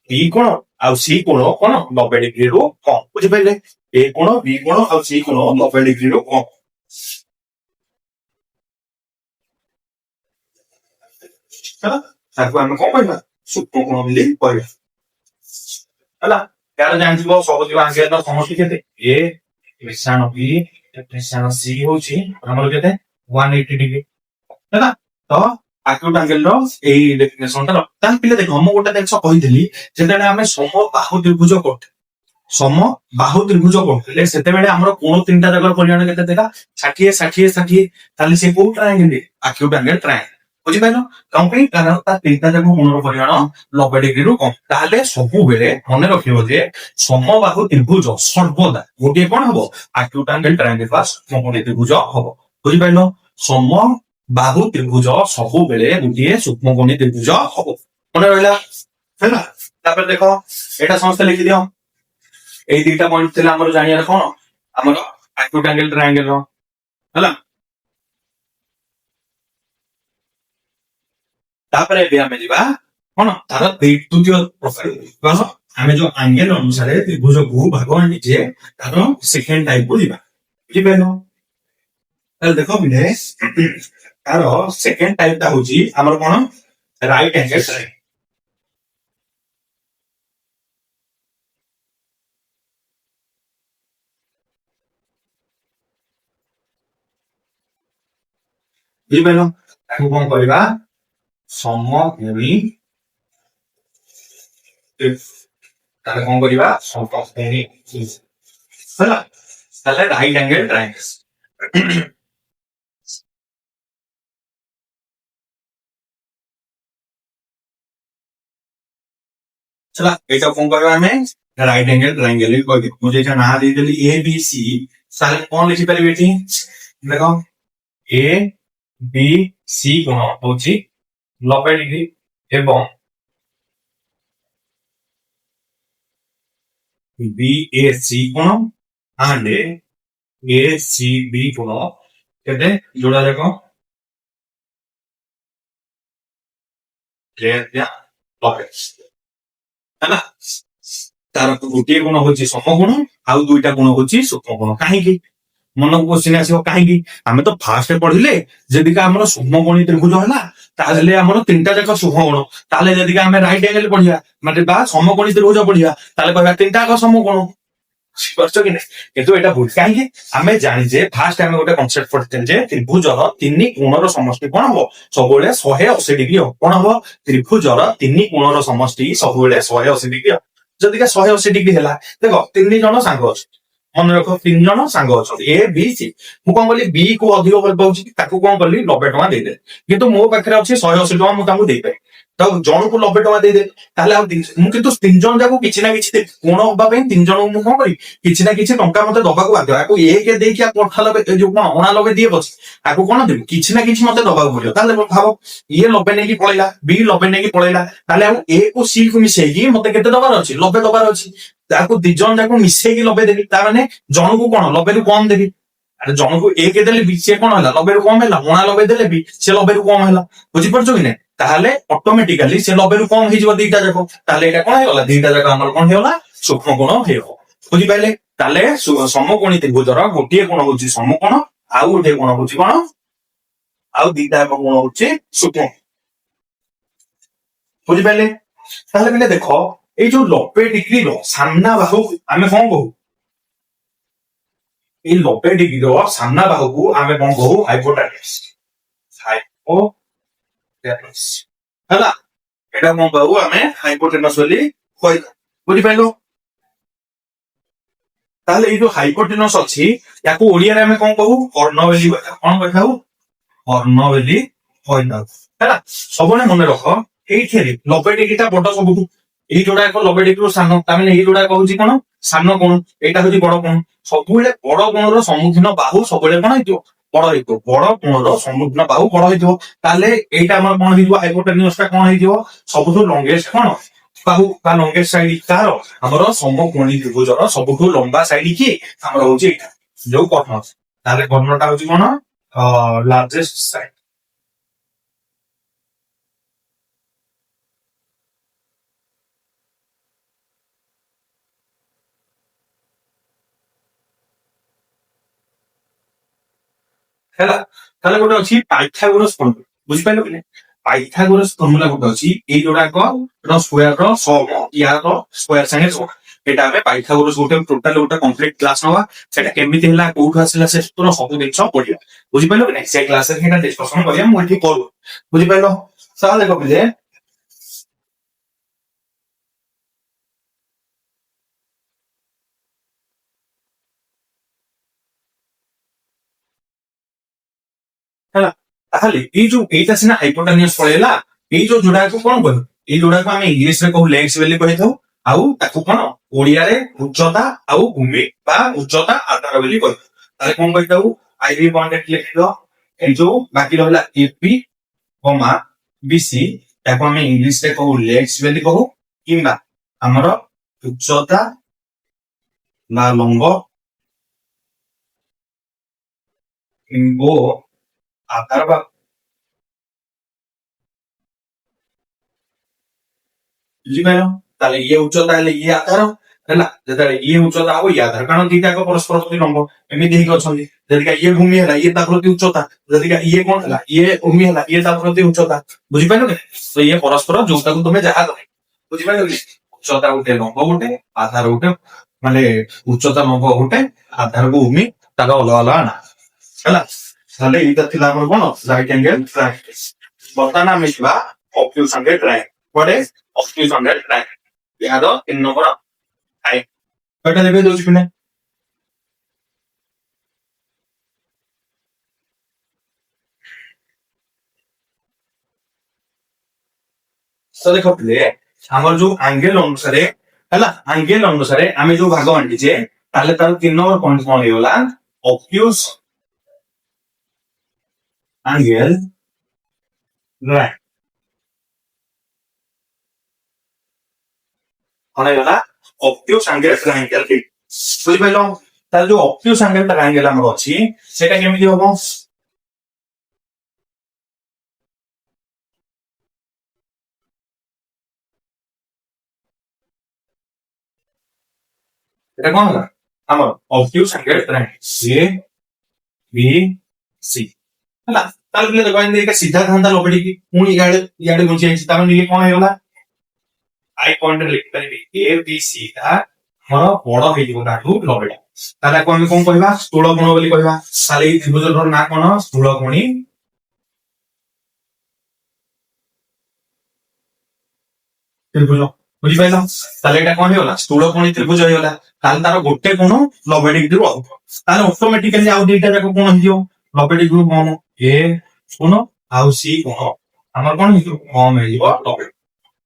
ବି କୋଣ ଆଉ ସି କୋଣ କଣ 90 ଡିଗ୍ରୀରୁ କମ। ବୁଝିପାରିଲେ? ଏ କୋଣ ବି କୋଣ ଆଉ ସି କୋଣ 90 ଡିଗ୍ରୀରୁ କମ। ହେଲା, ତାକୁ ଆମେ କଣ କହିବା? ସୂକ୍ଷ୍ମ କୋଣ ବୋଲି କହିବା। ହେଲା, यार ଜାଣିଥିବ ସବୁଥିରୁ ଆଙ୍ଗେଲର ସମଷ୍ଟି କେତେ? ଏ ମିଶାଣ ବି ମିଶାଣ ସି ହଉଛି ଆମର କେତେ 180 ଡିଗ୍ରୀ। ହେଲା, ତ ଆକ୍ୟୁଟ ଆଙ୍ଗେଲର ଏଇ ଡେଫିନେସନଟା ତାହେଲେ ପିଲା ଦେଖ ମୁଁ ଗୋଟେ ଜିନିଷ କହିଥିଲି ଯେତେବେଳେ ଆମେ ସମବାହୁ ତ୍ରିଭୁଜ କରୁଥିଲେ ସମବାହୁ ତ୍ରିଭୁଜ କରୁଥିଲେ ସେତେବେଳେ ଆମର କୋଣ ତିନିଟା ଯାକର ପରିମାଣ କେତେ ଥିଲା? 60 60 60। ତାହେଲେ ସେ କୋଉ ଟ୍ରାୟାଙ୍ଗେଲ? Acute angle ଟ୍ରାୟାଙ୍ଗେଲ। ବୁଝିପାରିଲ? କଣ ପାଇଁ? କାରଣ ତା ତିନିଟା ଯାକ କୋଣର ପରିମାଣ 90 ଡିଗ୍ରୀରୁ କମ। ତାହେଲେ ସବୁବେଳେ ମନେ ରଖିବ ଯେ ସମବାହୁ ତ୍ରିଭୁଜ ସର୍ବଦା ଗୋଟିଏ କଣ ହବ? ଆକ୍ୟୁଟ ଆଙ୍ଗେଲ ଟ୍ରାୟାଙ୍ଗେଲ ବା ସୂକ୍ଷ୍ମକୋଣୀ ତ୍ରିଭୁଜ ହବ। ବୁଝିପାରିଲ? ସମବାହୁ ତ୍ରିଭୁଜ ସବୁବେଳେ ଗୋଟିଏ ସୂକ୍ଷ୍ମକୋଣୀ ତ୍ରିଭୁଜ ହବ। ମନେ ରହିଲା? ହେଲା, ତାପରେ ଦେଖ ଏଇଟା ସମସ୍ତେ ଲେଖିଦିଅ। ଏଇ ଦିଟା ପଏଣ୍ଟ ଥିଲା ଆମର ଜାଣିବାର କଣ ଆମର ଆକ୍ୟୁଟ ଆଙ୍ଗେଲ ଟ୍ରାୟାଙ୍ଗେଲ ର। ହେଲା, ତାପରେ ଏବେ ଆମେ ଯିବା କଣ ତାର ଦ୍ୱିତୀୟ ପ୍ରକାର। ଆମେ ଯୋଉ ଆଙ୍ଗେଲ ଅନୁସାରେ ତ୍ରିଭୁଜକୁ ଭାଗ ଆଣିଛେ ତାର ସେକେଣ୍ଡ ଟାଇପକୁ ଯିବା। ବୁଝିପାରିଲ? ତାହେଲେ ଦେଖ ପିଲେ ତାର ସେକେଣ୍ଡ ଟାଇପଟା ହଉଛି ଆମର କଣ ରାଇଟ ଆଙ୍ଗେଲ ଟ୍ରାୟାଙ୍ଗେଲ। ବୁଝିପାରିଲ? ତାକୁ କଣ କରିବା? ସମକୋଣୀ। ତାହେଲେ କଣ କରିବା? ସମକୋଣୀ। ହେଲା, ତାହେଲେ ରାଇଟ ଆଙ୍ଗେଲ ଟ୍ରାୟାଙ୍ଗେଲ। चला ଏଇଟା କଣ କରିବା ଆମେ ରାଇଟ ଆଙ୍ଗେଲ ଟ୍ରାୟାଙ୍ଗେଲ କହିବି। ମୁଁ ଯେଟା ନାଁ ଦେଇଦେଲି ଏ ବି ସି ତାହେଲେ କଣ ଲେଖିପାରିବି ଏଠି? ଦେଖ ଏ ବି ସି କୋଣ ହଉଛି 90 ଡିଗ୍ରୀ ଏବଂ बी ए सी कोण and ए सी बी कोण केते जोड़ा देखो ହେଲା, ତାର ଗୋଟିଏ ଗୁଣ ହଉଛି ସମଗୁଣ ଆଉ ଦୁଇଟା ଗୁଣ ହଉଛି ସୂକ୍ଷ୍ମଗୁଣ। କାହିଁକି? ମନକୁ କ୍ୱେଶ୍ଚିନ୍ ଆସିବ କାହିଁକି? ଆମେ ତ ଫାଷ୍ଟ ପଢିଲେ ଯଦିକା ଆମର ସୂକ୍ଷ୍ମକୋଣୀ ତ୍ରିଭୁଜ ହେଲା ତାହେଲେ ଆମର ତିନିଟା ଯାକ ସୂକ୍ଷ୍ମଗୁଣ। ତାହେଲେ ଯଦିକା ଆମେ ରାଇଟ ଆଙ୍ଗେଲ ପଢିବା ମାନେ ବା ସମକୋଣୀ ତ୍ରିଭୁଜ ପଢିବା ତାହେଲେ କହିବା ତିନିଟା ଯାକ ସମକୋଣ। ବୁଝିପାରୁଛ କି ନାଇଁ? କିନ୍ତୁ ଏଇଟା ଭୁଲ। କାହିଁକି? ଆମେ ଜାଣିଛେ ଫାଷ୍ଟ ଆମେ ଗୋଟେ କନସେପ୍ଟ ପଢିଥିଲେ ଯେ ତ୍ରିଭୁଜର ତିନି କୋଣର ସମଷ୍ଟି କଣ ହବ? ସବୁବେଳେ 180 ଡିଗ୍ରୀ ହବ। କଣ ହବ? ତ୍ରିଭୁଜର ତିନି କୋଣର ସମଷ୍ଟି ସବୁବେଳେ 180 ଡିଗ୍ରୀ ହବ। ଯଦିକା 180 ଡିଗ୍ରୀ ହେଲା ଦେଖ ତିନି ଜଣ ସାଙ୍ଗ ଅଛନ୍ତି। ମନେ ରଖ ତିନି ଜଣ ସାଙ୍ଗ ଅଛନ୍ତି ଏ ବି ସି। ମୁଁ କଣ କଲି ବି କୁ ଅଧିକ ଭଲ ପାଉଛି ତାକୁ କଣ କଲି 90 ଟଙ୍କା ଦେଇଦେଲି। କିନ୍ତୁ ମୋ ପାଖରେ ଅଛି 180 ଟଙ୍କା ମୁଁ ତାଙ୍କୁ ଦେଇପାରିବି। ତ ଜଣକୁ 90 ଟଙ୍କା ଦେଇଦେଲି। ତାହେଲେ ଆଉ ମୁଁ କିନ୍ତୁ ତିନି ଜଣ ଯାକୁ କିଛି ନା କିଛି ଦେବି। କୋଣ ହବା ପାଇଁ ତିନି ଜଣଙ୍କୁ ମୁଁ କଣ କରିବି? କିଛି ନା କିଛି ଟଙ୍କା ମତେ ଦବାକୁ ବାଧ୍ୟ। ଆକୁ ଏକ ଦେଇକି ଯୋଉ କଣ 90 ଦିଏ ପଛେ ଆକୁ କଣ ଦେବି? କିଛି ନା କିଛି ମତେ ଦବାକୁ ପଡିବ। ତାହେଲେ ଭାବ ଇଏ 90 ନେଇକି ପଳେଇଲା ବି 90 ନେଇକି ପଳେଇଲା ତାହେଲେ ଆଉ ଏ କୁ ସି କୁ ମିଶେଇକି ମତେ କେତେ ଦବାର ଅଛି? 90 ଦବାର ଅଛି। ତାକୁ ଦି ଜଣ ଯାକୁ ମିଶେଇକି 90 ଦେବି। ତା ମାନେ ଜଣକୁ କଣ 90 ରୁ କମ ଦେବି। ଆରେ ଜଣକୁ ଏକ ଦେଲେ ବି ସିଏ କଣ ହେଲା 90 ରୁ କମ ହେଲା। 90 ଦେଲେ ବି ସେ 90 ରୁ କମ ହେଲା। ବୁଝିପାରୁଛ କି ନାଇଁ? ତାହେଲେ ଅଟୋମେଟିକାଲି ସେ 90 ରୁ କମ ହେଇଯିବ ଦିଟା ଯାକ। ତାହେଲେ ଏଇଟା କଣ ହେଇଗଲା? ଦିଟା ଯାକ ଆମର କଣ ହେଇଗଲା? ସୂକ୍ଷ୍ମକୋଣ ହେଇଗଲା। ବୁଝିପାରିଲେ? ତାହେଲେ ସମକୋଣୀ ତ୍ରିଭୁଜର ଗୋଟିଏ କୋଣ ହଉଛି ସମକୋଣ ଆଉ ଗୋଟିଏ କୋଣ ହଉଛି କଣ? ଆଉ ଦିଟା ଯାକ କୋଣ ହଉଛି ସୂକ୍ଷ୍ମ। ବୁଝିପାରିଲେ? ତାହେଲେ ପିଲେ ଦେଖ ଏଇ ଯୋଉ 90 ଡିଗ୍ରୀର ସାମ୍ନା ବାହୁ ଆମେ କଣ କହୁ? ଏଇ 90 ଡିଗ୍ରୀର ସାମ୍ନା ବାହୁକୁ ଆମେ କଣ କହୁ? ହାଇପୋଟାନିୟସ। ହାଇପୋଟାନିୟସ ହେଲା, ଏଇଟା କଣ କହିବୁ ଆମେ ହାଇପୋଟେନସ୍ ବୋଲି କହିବା। ବୁଝିପାରିଲ? ତାହେଲେ ଏଇ ଯୋଉ ହାଇପୋଟେନସ୍ ଅଛି ୟାକୁ ଓଡିଆରେ ଆମେ କଣ କହୁ? କର୍ଣ୍ଣ ବୋଲି କହିଥାଉ। କଣ କହିଥାଉ? କର୍ଣ୍ଣ ବୋଲି କହିଥାଉ। ହେଲା, ସବୁବେଳେ ମନେ ରଖ ଏଇଥିରେ 90 ଟା ବଡ ସବୁଠୁ, ଏଇ ଯୋଉଟାକ 90 ସାନ, ତାମାନେ ଏଇ ଯୋଉଟା କହୁଛି କଣ ସାନ କୋଣ, ଏଇଟା ହଉଛି ବଡ କୋଣ। ସବୁବେଳେ ବଡ କୋଣର ସମ୍ମୁଖୀନ ବାହୁ ସବୁବେଳେ କଣ ହେଇଥିବ? ବଡ ହେଇଥିବ। ବଡ କୋଣର ସମ୍ମୁଖୀନ ବାହୁ ବଡ ହେଇଥିବ। ତାହେଲେ ଏଇଟା ଆମର କଣ ହେଇଥିବ? ହାଇପୋଟେନିୟସ ଟା କଣ ହେଇଥିବ? ସବୁଠୁ ଲଙ୍ଗେଷ୍ଟ କଣ ବାହୁ ବା ଲଙ୍ଗେଷ୍ଟ ସାଇଡ କାହାର? ଆମର ସମକୋଣୀ ତ୍ରିଭୁଜର ସବୁଠୁ ଲମ୍ବା ସାଇଡ କିଏ? ଆମର ହଉଛି ଏଇଟା, ଯୋଉ କର୍ଣ୍ଣ। ତାହେଲେ କର୍ଣ୍ଣଟା ହଉଛି କଣ? Largest side. ହେଲା, ତାହେଲେ ଗୋଟେ ଅଛି ପାଇଥାଗୋରସ ଫର୍ମୁଲା। ବୁଝିପାରିଲ କି ନାହିଁ? ପାଇଥାଗୋରସ ଫର୍ମୁଲା ଗୋଟେ ଅଛି, ଏଇ ଯୋଉଟାକ ସ୍କୋୟାର ର ସମ, ୟାର ସ୍କୋୟାର ସାଙ୍ଗେ ସମ। ଏଇଟା ଆମେ ପାଇଥାଗୋରସ ଗୋଟେ ଟୋଟାଲ ଗୋଟେ କମ୍ପ୍ଲିଟ କ୍ଲାସ ନବା। ସେଟା କେମିତି ହେଲା, କୋଉଠୁ ଆସିଲା, ସେ ସୂତ୍ର ସବୁ ଜିନିଷ ପଢିବା। ବୁଝିପାରିଲ କି ନାହିଁ? ସେ କ୍ଲାସରେ ସେଇଟା ଡିସ୍କସନ କରିବା, ମୁଁ ଏଠି କରୁ। ବୁଝିପାରିଲ? ତାହେଲେ ଦେଖ ପିଲେ, ହେଲା, ତାହେଲେ ଏଇ ଯୋଉ ଏଇଟା ସିନା ହାଇପୋଟାନିୟସ ପଳେଇଲା, ଏଇ ଯୋଉ ଯୋଉଟାକୁ କଣ କହିବୁ? ଏଇ ଯୋଉଟାକୁ ଆମେ ଇଂଲିଶରେ କହୁ ଲେଗ୍ସ ବୋଲି କହିଥାଉ, ଆଉ ତାକୁ କଣ ଓଡିଆରେ ଉଚ୍ଚତା ଆଉ ଭୂମି ବା ଉଚ୍ଚତା ଆଧାର ବୋଲି କହିଥାଉ। ତାହେଲେ କଣ କହିଥାଉ? ଆଇଭି ପଏଣ୍ଟ ଲେଖିଦ। ଏଇ ଯୋଉ ବାକି ରହିଲା ଏପି କମା ବିସି, ତାକୁ ଆମେ ଇଂଲିଶରେ କହୁ ଲେଗ୍ସ ବୋଲି କହୁ, କିମ୍ବା ଆମର ଉଚ୍ଚତା ବା ଲମ୍ବ ଓ ଆଧାର ବା, ବୁଝିପାରିଲ? ତାହେଲେ ଇଏ ଉଚ୍ଚତା ହେଲେ ଇଏ ଆଧାର, ହେଲା, ଯେତେବେଳେ ଇଏ ଉଚ୍ଚତା ହବ ଇଏ ଆଧାର, କାରଣ ଦିଟା ଯାକ ପରସ୍ପର ପ୍ରତି ଲମ୍ବ ଏମିତି ହେଇକି ଅଛନ୍ତି। ଯଦିକା ଇଏ ଭୂମି ହେଲା ଇଏ ତା ପ୍ରତି ଉଚ୍ଚତା, ଯଦିକା ଇଏ କଣ ହେଲା ଇଏ ଭୂମି ହେଲା ଇଏ ତା ପ୍ରତି ଉଚ୍ଚତା। ବୁଝିପାରିଲ କି? ତ ଇଏ ପରସ୍ପର ଯୋଉଟାକୁ ତମେ ଯାହା କରେ, ବୁଝିପାରିଲ କି? ଉଚ୍ଚତା ଗୋଟେ ଲମ୍ବ ଗୋଟେ, ଆଧାର ଗୋଟେ, ମାନେ ଉଚ୍ଚତା ଲମ୍ବ ଗୋଟେ, ଆଧାରକୁ ଭୂମି, ତାର ଅଲଗା ଅଲଗା ନା। ହେଲା, ତାହେଲେ ଏଇଟା ଥିଲା ଆମର କଣ? Right angle triangle. ବର୍ତ୍ତମାନ ଆମେ ଯିବା ଅବ୍ଟ୍ୟୁଜ ଆଙ୍ଗେଲ ଟ୍ରାୟାଙ୍ଗଲ। କୁଆଡେ? Obtuse angle triangle. ଏହାର 3 ନମ୍ବର ଥାଏ। କয়টা ଲେଖା ଦଉଛି ପିଲେ? ତ ଦେଖ ପିଲେ, ଆମର ଯୋଉ ଆଙ୍ଗେଲ ଅନୁସାରେ, ହେଲା, ଆଙ୍ଗେଲ ଅନୁସାରେ ଆମେ ଯୋଉ ଭାଗ ବାଣ୍ଟିଛେ, ତାହେଲେ ତାର 3 ନମ୍ବର ପଏଣ୍ଟ କଣ ହେଇଗଲା? ଅବ୍ଟ୍ୟୁଜ ଆଙ୍ଗେଲ ଟ୍ରାୟାଙ୍ଗଲ। କଣ ହେଇଗଲା? ଅବ୍ଟ୍ୟୁଜ ଆଙ୍ଗେଲ ଟ୍ରାୟାଙ୍ଗଲ। ବୁଝିପାରିଲ? ତାହେଲେ ଯୋଉ ଅବ୍ଟ୍ୟୁଜ ଆଙ୍ଗେଲ ଟ୍ରାୟାଙ୍ଗଲ ଆମର ଅଛି, ସେଇଟା କେମିତି ହବ? এটা କଣ ହେଲା? ଆମର ଅବ୍ଟ୍ୟୁଜ ଆଙ୍ଗେଲ ଟ୍ରାୟାଙ୍ଗଲ ଏ ବି ସି। ହେଲା, ତାହେଲେ ପିଲେ ଦେଖ ଏମିତି ଏଇଟା ସିଧା ଥାନ୍ତା ଲବେଟିକି, ପୁଣି ଇଆଡେ ଇଆଡେ ଘୁଞ୍ଚି ଯାଇଛି, ତାମାନେ ଇଏ କଣ ହେଇଗଲା? ଆଇ ପଏଣ୍ଟରେ ଲେଖିପାରିବି ଏ ବି ସି ଟା ଆମର ବଡ ହେଇଯିବ ତାଠୁ 90ଟା। ତାହେଲେ ଆକୁ ଆମେ କଣ କହିବା? ସ୍ଥୂଳ କୋଣ ବୋଲି କହିବା। ତାହେଲେ ଏଇ ତ୍ରିଭୁଜର ନାଁ କଣ? ସ୍ଥୂଳକୋଣୀ ତ୍ରିଭୁଜ। ବୁଝିପାରିଲ? ତାହେଲେ ଏଇଟା କଣ ହେଇଗଲା? ସ୍ଥୂଳକୋଣୀ ତ୍ରିଭୁଜ ହେଇଗଲା। ତାହେଲେ ତାର ଗୋଟେ କୋଣ 90 ଡିଗ୍ରୀରୁ ଅଧିକ। ତାହେଲେ ଅଟୋମେଟିକାଲି ଆଉ ଦିଟା ଯାକ କୋଣ ହେଇଯିବ 90 ଡିଗ୍ରୀରୁ କମ। ଏ କୋଣ ଆଉ ସି କୋଣ ଆମର କଣ ହେଇଯିବ? କମ ହେଇଯିବ 90।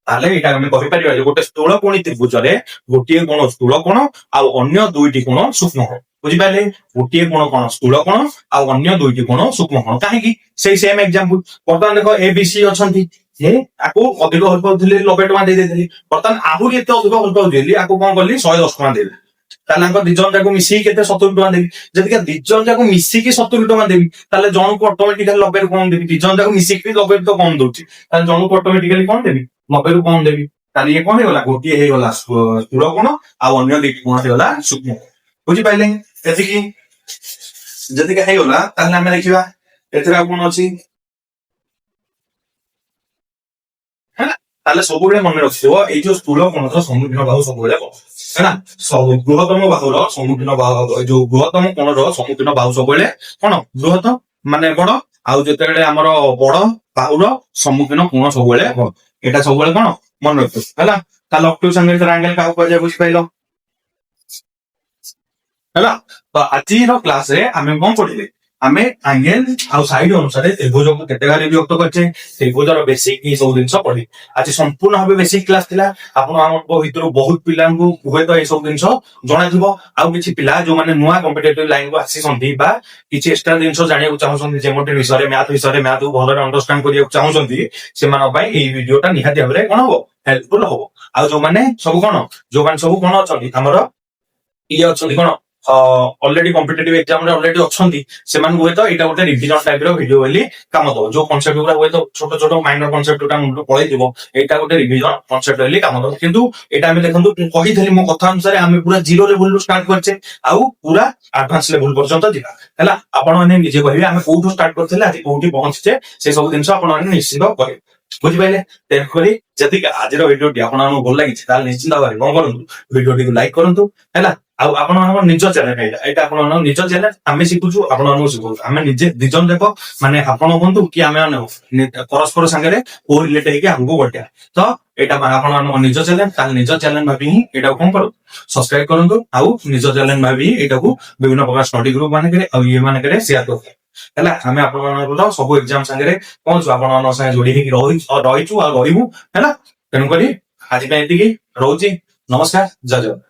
ତାହେଲେ ଏଇଟା ଆମେ କହିପାରିବା ଯେ ଗୋଟେ ସ୍ଥୂଳକୋଣୀ ତ୍ରିଭୁଜରେ ଗୋଟିଏ କୋଣ ସ୍ଥୂଳ କୋଣ ଆଉ ଅନ୍ୟ ଦୁଇଟି କୋଣ ସୂକ୍ଷ୍ମ କୋଣ। ବୁଝିପାରିଲେ? ଗୋଟିଏ କୋଣ କଣ? ସ୍ଥୂଳ କୋଣ ଆଉ ଅନ୍ୟ ଦୁଇଟି କୋଣ ସୂକ୍ଷ୍ମ କୋଣ। କାହିଁକି? ସେଇ ସେମ ଏକ୍ସାମ୍ପଲ। ବର୍ତ୍ତମାନ ଦେଖ ଏ ବି ସି ଅଛନ୍ତି, ଯେ ଆକୁ ଅଧିକ ଭଲ ପାଉଥିଲି 90 ଟଙ୍କା ଦେଇଦେଇଥିଲି, ବର୍ତ୍ତମାନ ଆହୁରି ଏତେ ଅଧିକ ଭଲ ପାଉଥିଲି, ଆକୁ କଣ କଲି 110 ଟଙ୍କା ଦେଇଦେଲି। ତାହେଲେ ଆଙ୍କ ଦି ଜଣ ଯାକୁ ମିଶିକି କେତେ? 70 ଟଙ୍କା ଦେବି। ଯଦି ଦି ଜଣ ଯାକୁ ମିଶିକି 70 ଟଙ୍କା ଦେବି, ତାହେଲେ ଜଣକୁ ଅଟୋମେଟିକାଲି 90ରୁ କମ ଦେବି। ଦି ଜଣ ଯାକୁ ମିଶିକି 90 ତ କମ ଦଉଛି, ତାହେଲେ ଜଣକୁ ଅଟୋମେଟିକାଲି କଣ ଦେବି? 90ରୁ କମ ଦେବି। ତାହେଲେ ଇଏ କଣ ହେଇଗଲା? ଗୋଟିଏ ହେଇଗଲା ସ୍ଥୂଳ କୋଣ ଆଉ ଅନ୍ୟ ଦୁଇଟି କୋଣ ହେଇଗଲା ସୂକ୍ଷ୍ମ। ବୁଝିପାରିଲେ? ଏତିକି ଯେତିକି ହେଇଗଲା, ତାହେଲେ ଆମେ ଦେଖିବା ଏଥିରେ ଆଉ କଣ ଅଛି। ହେଲା, ତାହେଲେ ସବୁବେଳେ ମନେ ରଖିଥିବ ଏଇ ଯୋଉ ସ୍ଥୂଳ କୋଣର ସମ୍ମୁଖୀନ ବାହୁ ସବୁବେଳେ ବଡ। ହେଲା, ବୃହତ୍ତମ ବାହୁର ସମ୍ମୁଖୀନ ବାହୁ, ଏଇ ଯୋଉ ବୃହତ୍ତମ କୋଣର ସମ୍ମୁଖୀନ ବାହୁ ସବୁବେଳେ କଣ? ବୃହତ ମାନେ ବଡ। ଆଉ ଯେତେବେଳେ ଆମର ବଡ ବାହୁର ସମ୍ମୁଖୀନ କୋଣ ସବୁବେଳେ ବଡ। এটা ସବୁବେଳେ କଣ ମନେ ରଖିବ ହେଲା। ତାହେଲେ ଅକ୍ଟୁବ ସାଙ୍ଗରେ ତାର ଆଙ୍ଗେଲ କାହାକୁ କୁହାଯାଏ ବୁଝିପାରିଲ ହେଲା। ତ ଆଜିର କ୍ଲାସରେ ଆମେ କଣ ପଢିଲେ, ଆମେ ଆଙ୍ଗେଲ ଆଉ ସାଇଡ ଅନୁସାରେ ତ୍ରିଭୁଜକୁ କେତେ ଭାଗରେ ବିଭକ୍ତ କରିଛେ, ତ୍ରିଭୁଜର ବେସିକ ଏଇ ସବୁ ଜିନିଷ ପଢି। ଆଜି ସମ୍ପୂର୍ଣ୍ଣ ଭାବେ ବେସିକ କ୍ଲାସ ଥିଲା। ଆପଣମାନଙ୍କ ଭିତରୁ ବହୁତ ପିଲାଙ୍କୁ ହୁଏତ ଏଇ ସବୁ ଜିନିଷ ଜଣାଥିବ, ଆଉ କିଛି ପିଲା ଯୋଉମାନେ ନୂଆ କମ୍ପିଟେଟିଭ ଲାଇନକୁ ଆସିଛନ୍ତି ବା କିଛି ଏକ୍ସଟ୍ରା ଜିନିଷ ଜାଣିବାକୁ ଚାହୁଁଛନ୍ତି, ଯେମୋଟି ବିଷୟରେ ମ୍ୟାଥକୁ ଭଲରେ ଅଣ୍ଡରଷ୍ଟାଣ୍ଡ କରିବାକୁ ଚାହୁଁଛନ୍ତି, ସେମାନଙ୍କ ପାଇଁ ଏଇ ଭିଡିଓଟା ନିହାତି ଭାବରେ କଣ ହବ, ହେଲ୍ପଫୁଲ ହବ। ଆଉ ଯୋଉମାନେ ସବୁ କଣ ଅଛନ୍ତି ଆମର ଇଏ ଅଛନ୍ତି କଣ ଅଲରେଡି କମ୍ପିଟେଟିଭ ଏକ୍ସାମରେ ଅଲରେଡି ଅଛନ୍ତି, ସେମାନଙ୍କୁ ହୁଏତ ଏଇଟା ଗୋଟେ ରିଭିଜନ ଟାଇପର ଭିଡିଓ ବୋଲି କାମ ଦବ। ଯୋଉ କନସେପ୍ଟ ଗୁଡା ହୁଏତ ଛୋଟ ଛୋଟ ମାଇନର କନସେପ୍ଟ ଗୁଡା ମୁଣ୍ଡରୁ ପଳେଇଯିବ, ଏଇଟା ଗୋଟେ ରିଭିଜନ କନସେପ୍ଟ ବୋଲି କାମ ଦବ। କିନ୍ତୁ ଏଇଟା ଆମେ ଦେଖନ୍ତୁ, ମୁଁ କହିଥିଲି ମୋ କଥା ଅନୁସାରେ ଆମେ ପୁରା ଜିରୋ ଲେଭେଲରୁ ଷ୍ଟାର୍ଟ କରିଛେ ଆଉ ପୁରା ଆଡଭାନ୍ସ ଲେଭେଲ ପର୍ଯ୍ୟନ୍ତ ଯିବା ହେଲା। ଆପଣମାନେ ନିଜେ କହିବେ ଆମେ କୋଉଠୁ ଷ୍ଟାର୍ଟ କରିଥିଲେ ଆଜି କୋଉଠି ପହଞ୍ଚିଛେ, ସେ ସବୁ ଜିନିଷ ଆପଣମାନେ ନିଶ୍ଚିତ କରିବେ, ବୁଝିପାରିଲେ। ତେଣୁକରି ଯଦି ଆଜିର ଭିଡିଓଟି ଆପଣମାନଙ୍କୁ ଭଲ ଲାଗିଛି, ତାହେଲେ ନିଶ୍ଚିତ ଭାବରେ କଣ କରନ୍ତୁ, ଭିଡିଓଟିକୁ ଲାଇକ୍ କରନ୍ତୁ ହେଲା। ଆଉ ଆପଣମାନଙ୍କର ନିଜ ଚ୍ୟାନେଲ ଏଇଟା ଆପଣମାନଙ୍କ ନିଜ ଚ୍ୟାନେଲ, ଆମେ ଶିଖୁଛୁ ଆପଣମାନଙ୍କୁ ଶିଖୁଛୁ। ଆମେ ନିଜେ ଦି ଜଣ ଯାକ, ମାନେ ଆପଣ ହୁଅନ୍ତୁ କି ଆମେ ମାନେ ପରସ୍ପର ସାଙ୍ଗରେ କୋରିଲେଟ ହେଇକି ଆଗକୁ ବଢିବା। ତ ଏଇଟା ଆପଣମାନଙ୍କ ନିଜ ଚ୍ୟାନେଲ, ତାହେଲେ ନିଜ ଚ୍ୟାନେଲ ଭାବି ହିଁ ଏଇଟାକୁ କଣ କରନ୍ତୁ, ସବସ୍କ୍ରାଇବ କରନ୍ତୁ। ଆଉ ନିଜ ଚ୍ୟାନେଲ ଭାବି ଏଇଟାକୁ ବିଭିନ୍ନ ପ୍ରକାର ଷ୍ଟଡି ଗ୍ରୁପ ମାନଙ୍କରେ ଆଉ ଇଏ ମାନଙ୍କରେ ସେୟାର କରନ୍ତୁ ହେଲା। ଆମେ ଆପଣମାନଙ୍କର ସବୁ ଏକ୍ସାମ ସାଙ୍ଗରେ ପହଞ୍ଚୁ, ଆପଣମାନଙ୍କ ସାଙ୍ଗେ ଯୋଡି ହେଇକି ରହିଛୁ ଆଉ ରହିବୁ ହେଲା। ତେଣୁକରି ଆଜି ପାଇଁ ଏତିକି, ରହୁଛି, ନମସ୍କାର, ଜୟ ଜଗନ୍ନାଥ।